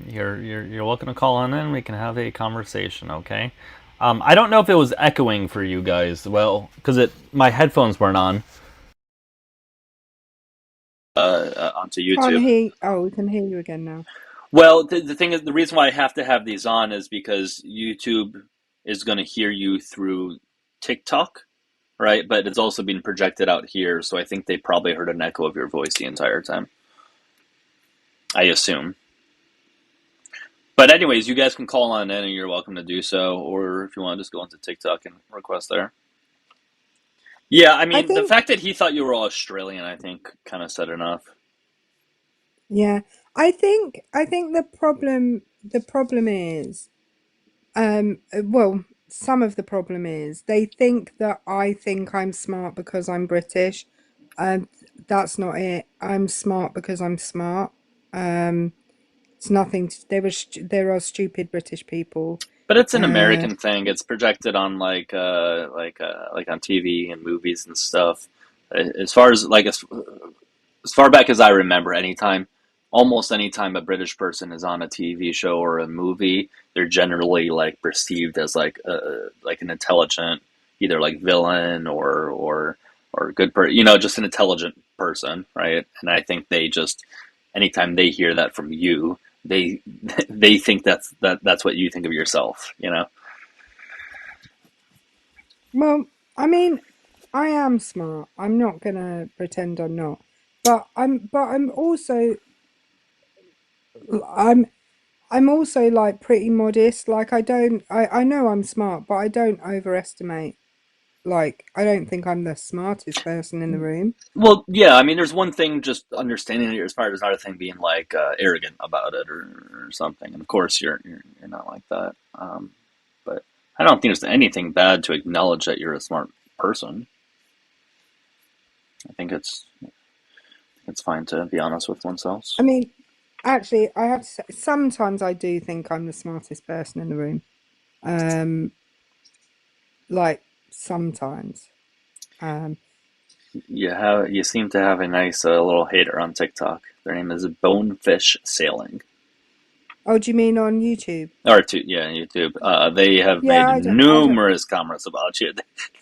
You're welcome to call on in. We can have a conversation, okay? I don't know if it was echoing for you guys. Well, because my headphones weren't on. Onto YouTube. We can hear you again now. Well, the thing is, the reason why I have to have these on is because YouTube is going to hear you through TikTok, right? But it's also being projected out here, so I think they probably heard an echo of your voice the entire time. I assume. But anyways, you guys can call on in and you're welcome to do so, or if you want to just go onto TikTok and request there. Yeah, I mean, the fact that he thought you were Australian, I think, kind of said enough. Yeah, I think the problem is, well, some of the problem is they think that I think I'm smart because I'm British, and that's not it. I'm smart because I'm smart. It's nothing. There are stupid British people. But it's an American thing. It's projected on like on TV and movies and stuff. As far as as far back as I remember, almost any time a British person is on a TV show or a movie, they're generally like perceived as like an intelligent, either like villain or good person, just an intelligent person, right? And I think they just, anytime they hear that from you, they think that's what you think of yourself, Well, I mean, I am smart. I'm not gonna pretend I'm not. But I'm also like pretty modest. Like I know I'm smart, but I don't overestimate. Like I don't think I'm the smartest person in the room. Well, yeah, I mean, there's one thing just understanding it as far as another thing being like arrogant about it or something. And of course, you're not like that. But I don't think there's anything bad to acknowledge that you're a smart person. I think it's fine to be honest with oneself. I mean, actually, I have to say, sometimes I do think I'm the smartest person in the room. Like sometimes. You seem to have a nice little hater on TikTok. Their name is Bonefish Sailing. Oh, do you mean on YouTube? YouTube. They have made numerous comments about you.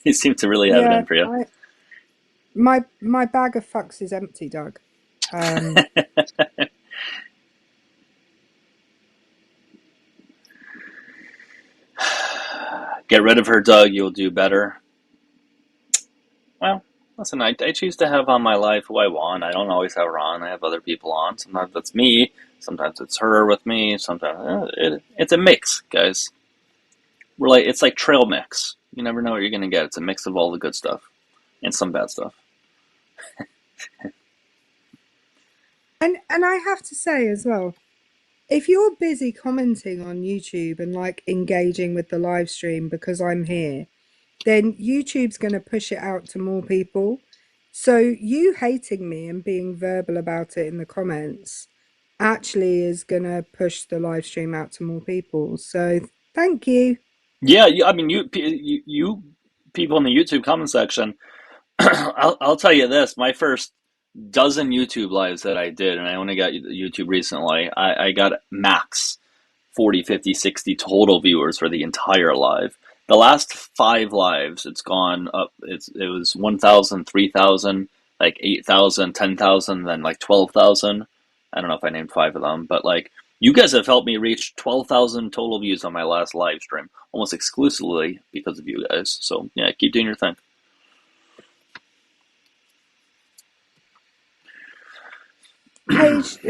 They seem to really have it in for you. My bag of fucks is empty, Doug. Get rid of her, Doug. You'll do better. Well, listen, I choose to have on my life who I want. I don't always have her on. I have other people on. Sometimes it's me. Sometimes it's her with me. Sometimes it's a mix, guys. It's like trail mix. You never know what you're gonna get. It's a mix of all the good stuff and some bad stuff. And I have to say as well, if you're busy commenting on YouTube and like engaging with the live stream because I'm here, then YouTube's going to push it out to more people. So you hating me and being verbal about it in the comments actually is going to push the live stream out to more people. So thank you. Yeah, I mean, you people in the YouTube comment section. I'll tell you this: my first dozen YouTube lives that I did, and I only got YouTube recently. I got max 40, 50, 60 total viewers for the entire live. The last 5 lives, it's gone up. It was 1,000, 3,000, like 8,000, 10,000, then like 12,000. I don't know if I named 5 of them, but like you guys have helped me reach 12,000 total views on my last live stream, almost exclusively because of you guys. So yeah, keep doing your thing.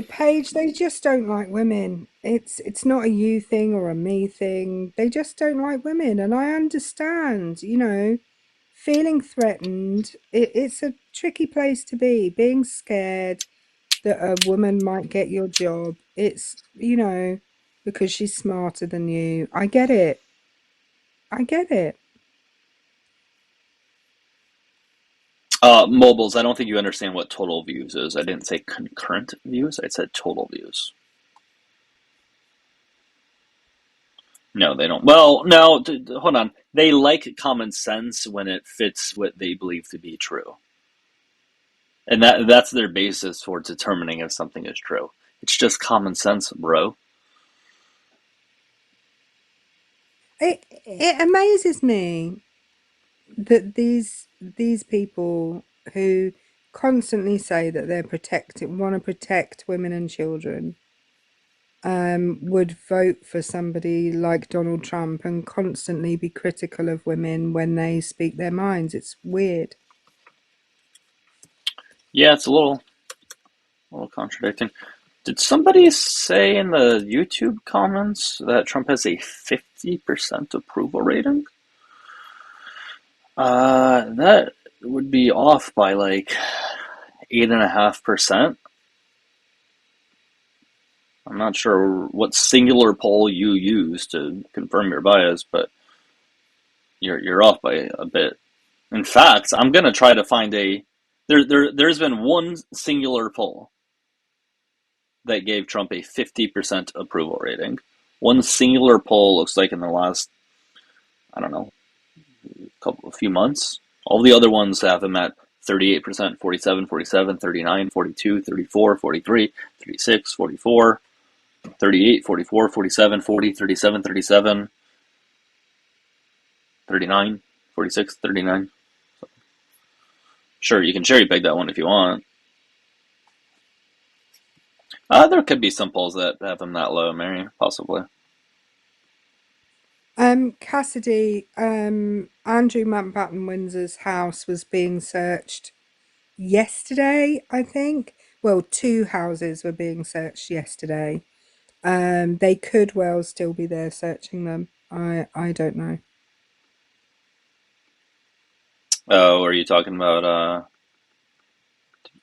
Paige, they just don't like women. It's not a you thing or a me thing. They just don't like women, and I understand, feeling threatened. It's a tricky place to be, being scared that a woman might get your job. It's, because she's smarter than you. I get it. I get it. Mobiles, I don't think you understand what total views is. I didn't say concurrent views. I said total views. No, they don't. Well, no, hold on. They like common sense when it fits what they believe to be true. And that's their basis for determining if something is true. It's just common sense, bro. It amazes me that these people who constantly say that they're want to protect women and children would vote for somebody like Donald Trump and constantly be critical of women when they speak their minds. It's weird. Yeah, it's a little contradicting. Did somebody say in the YouTube comments that Trump has a 50% approval rating? That would be off by like 8.5%. I'm not sure what singular poll you use to confirm your bias, but you're off by a bit. In fact, I'm gonna try to find there's been one singular poll that gave Trump a 50% approval rating. One singular poll looks like in the last, I don't know, a few months. All the other ones have him at 38%, 47, 47, 39, 42, 34, 43, 36, 44, 38, 44, 47, 40, 37, 37, 39, 46, 39. So, sure, you can cherry pick that one if you want. There could be some polls that have him that low, Mary, possibly. Cassidy, Andrew Mountbatten Windsor's house was being searched yesterday, I think. Well, 2 houses were being searched yesterday. They could well still be there searching them. I don't know. Oh, are you talking about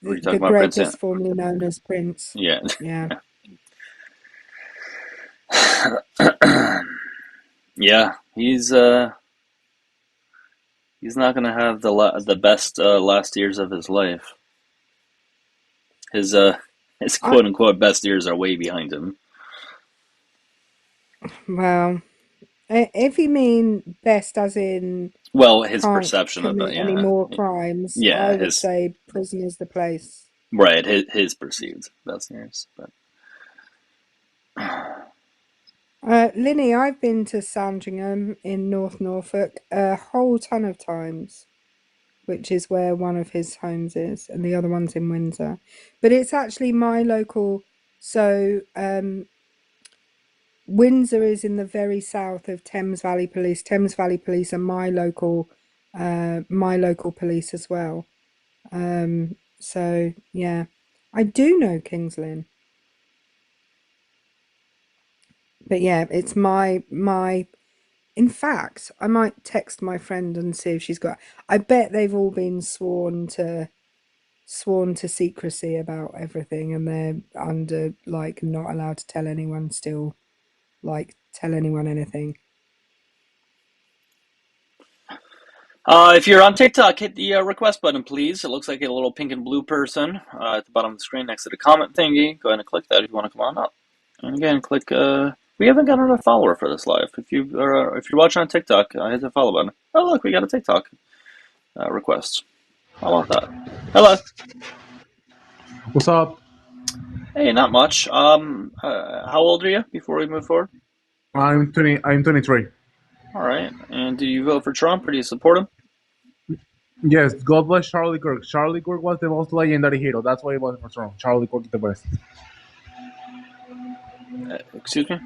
were you talking The about Prince? greatest formerly known as Prince. Yeah. Yeah. Yeah, he's not gonna have the best last years of his life. His I, quote unquote best years are way behind him. well, if you mean best as in Well, his can't perception of it, commit any yeah, more crimes, yeah, I would his say prison is the place. right, his perceived best years, but Linny, I've been to Sandringham in North Norfolk a whole ton of times, which is where one of his homes is, and the other one's in Windsor. But it's actually my local. So Windsor is in the very south of Thames Valley Police. Thames Valley Police are my local police as well. So yeah, I do know Kings Lynn, but yeah, it's my. In fact, I might text my friend and see if she's got. I bet they've all been sworn to secrecy about everything, and they're under like not allowed to tell anyone still, like tell anyone anything. If you're on TikTok, hit the request button, please. It looks like a little pink and blue person at the bottom of the screen next to the comment thingy. Go ahead and click that if you want to come on up. And again, click. We haven't got a follower for this live. If you're watching on TikTok, hit the follow button. Oh look, we got a TikTok request. How about that? Hello. What's up? Hey, not much. How old are you? Before we move forward. I'm 20. I'm 23. All right. And do you vote for Trump or do you support him? Yes, God bless Charlie Kirk. Charlie Kirk was the most legendary hero. That's why he was for Trump. Charlie Kirk is the best. Excuse me?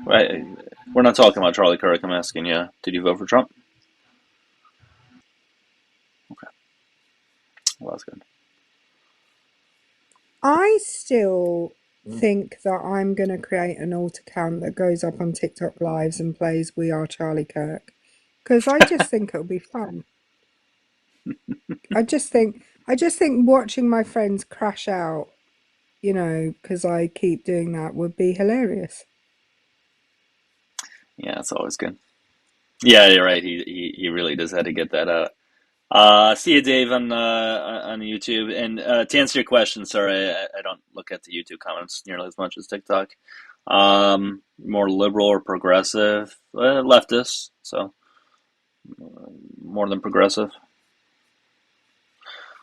We're not talking about Charlie Kirk. I'm asking you, did you vote for Trump? Okay. Well, that's good. I still think that I'm going to create an alt account that goes up on TikTok lives and plays We Are Charlie Kirk, because I just think it'll be fun. I just think watching my friends crash out, you know, because I keep doing that, would be hilarious. Yeah, it's always good. Yeah, you're right. He really does have to get that out. See you, Dave, on YouTube. And to answer your question, sorry, I don't look at the YouTube comments nearly as much as TikTok. More liberal or progressive, leftist, so more than progressive.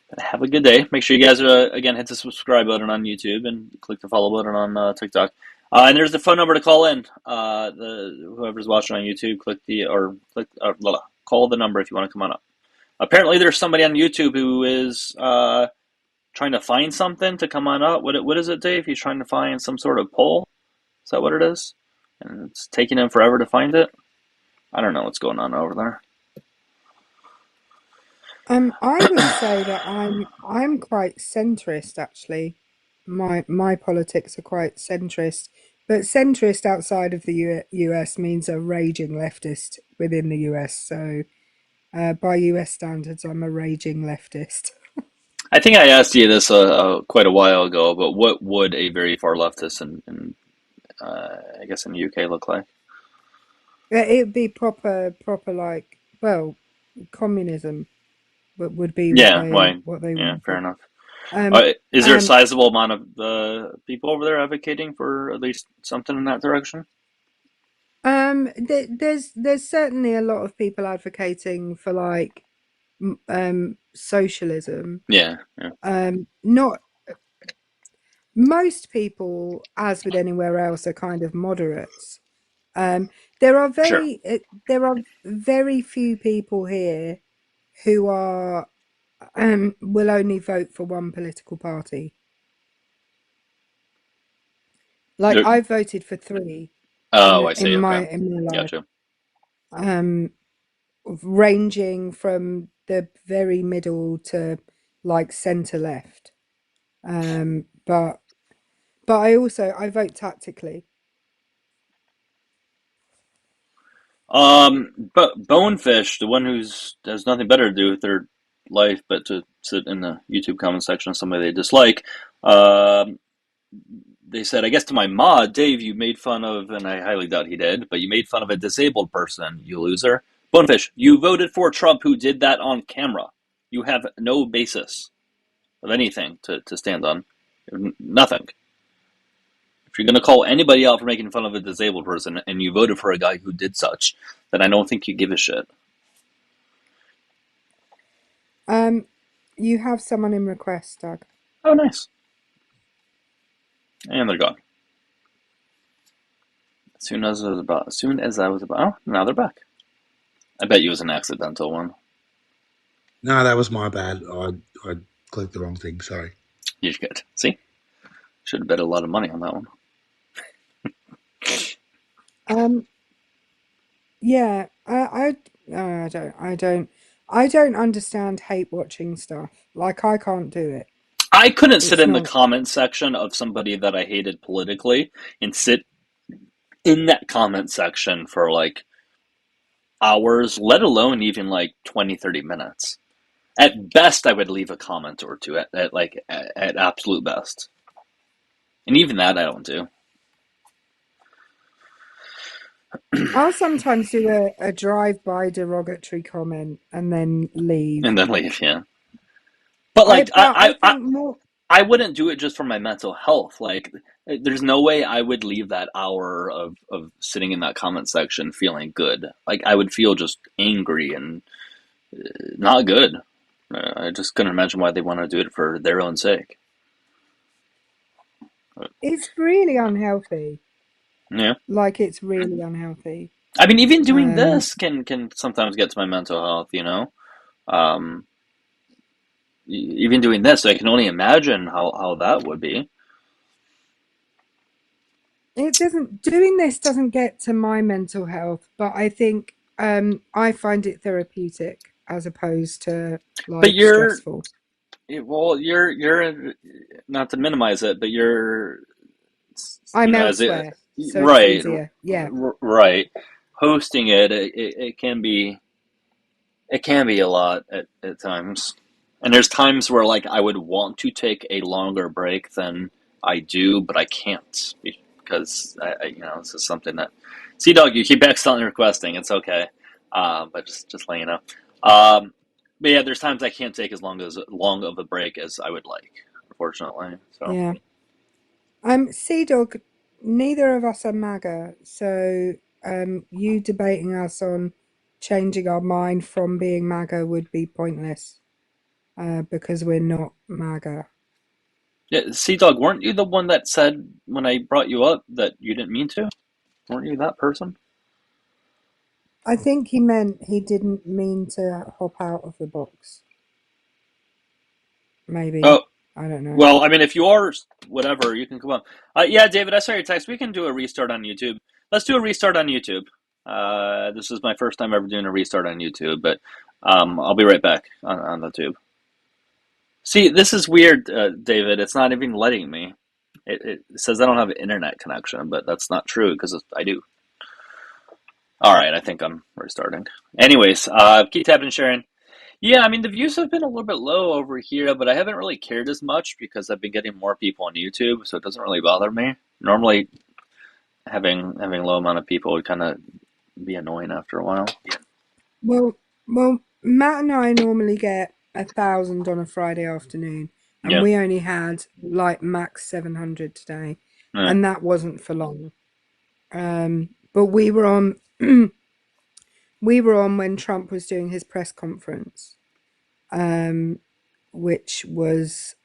But have a good day. Make sure you guys again hit the subscribe button on YouTube and click the follow button on TikTok. And there's the phone number to call in. Whoever's watching on YouTube, call the number if you want to come on up. Apparently, there's somebody on YouTube who is trying to find something to come on up. What is it, Dave? He's trying to find some sort of poll. Is that what it is? And it's taking him forever to find it. I don't know what's going on over there. I would say that I'm quite centrist actually. My politics are quite centrist, but centrist outside of the US means a raging leftist within the US. So by US standards, I'm a raging leftist. I think I asked you this quite a while ago, but what would a very far leftist in I guess in the UK look like? It'd be proper like, well, communism would be Yeah, what they yeah, want. fair enough. Um, Is there a sizable amount of people over there advocating for at least something in that direction? there's certainly a lot of people advocating for like socialism. Yeah. Not most people, as with anywhere else, are kind of moderates. There are very few people here who are will only vote for one political party. Like I've voted for 3 I see. in Okay. my life. Gotcha. Ranging from the very middle to like centre left. But I vote tactically. But Bonefish, the one who's has nothing better to do with their life but to sit in the YouTube comment section of somebody they dislike, they said, I guess to my mod, Dave, you made fun of, and I highly doubt he did, but you made fun of a disabled person, you loser. Bonefish, you voted for Trump who did that on camera. You have no basis of anything to stand on. Nothing. If you're going to call anybody out for making fun of a disabled person and you voted for a guy who did such, then I don't think you give a shit. You have someone in request, Doug. Oh, nice. And they're gone. As soon as I was about, oh, now they're back. I bet you it was an accidental one. No, that was my bad. I clicked the wrong thing. Sorry. You're good. See? Should have bet a lot of money on that one. Yeah, I don't understand hate watching stuff. Like, I can't do it. I couldn't sit It's in the not. comment section of somebody that I hated politically and sit in that comment section for like hours, let alone even like 20, 30 minutes. At best, I would leave a comment or two at absolute best. And even that I don't do. I'll sometimes do a drive-by derogatory comment and then leave. And then leave, yeah. But like I think more. I wouldn't do it just for my mental health. Like, there's no way I would leave that hour of sitting in that comment section feeling good. Like, I would feel just angry and not good. I just couldn't imagine why they want to do it for their own sake. It's really unhealthy. Yeah. Like, it's really unhealthy. I mean, even doing this can sometimes get to my mental health, even doing this, I can only imagine how that would be. Doing this doesn't get to my mental health, but I think I find it therapeutic as opposed to But like you're, stressful. well, you're not to minimize it, but you're, I'm as it, elsewhere, so it's right, easier. Yeah. right. Hosting it can be, a lot at times. And there's times where like I would want to take a longer break than I do, but I can't because this is something that Sea Dog, you keep accidentally requesting. It's okay, but just letting you know. But yeah, there's times I can't take as long of a break as I would like, unfortunately. So Yeah. Sea Dog, neither of us are MAGA, so you debating us on changing our mind from being MAGA would be pointless, because we're not MAGA. yeah, Sea Dog, weren't you the one that said when I brought you up that you didn't mean to? Weren't you that person? I think he meant he didn't mean to hop out of the box. Maybe. Oh, I don't know. well, I mean, if you are whatever, you can come up. Yeah, David, I saw your text. We can do a restart on YouTube. Let's do a restart on YouTube. This is my first time ever doing a restart on YouTube, but I'll be right back on the tube. See, this is weird, David. It's not even letting me. It says I don't have an internet connection, but that's not true because I do. All right, I think I'm restarting. Anyways, keep tapping and sharing. Yeah, I mean, the views have been a little bit low over here, but I haven't really cared as much because I've been getting more people on YouTube, so it doesn't really bother me. Normally, having low amount of people would kind of be annoying after a while. Well, Matt and I normally get 1,000 on a Friday afternoon, and Yeah. we only had like max 700 today, Yeah. and that wasn't for long. But we were on when Trump was doing his press conference, which was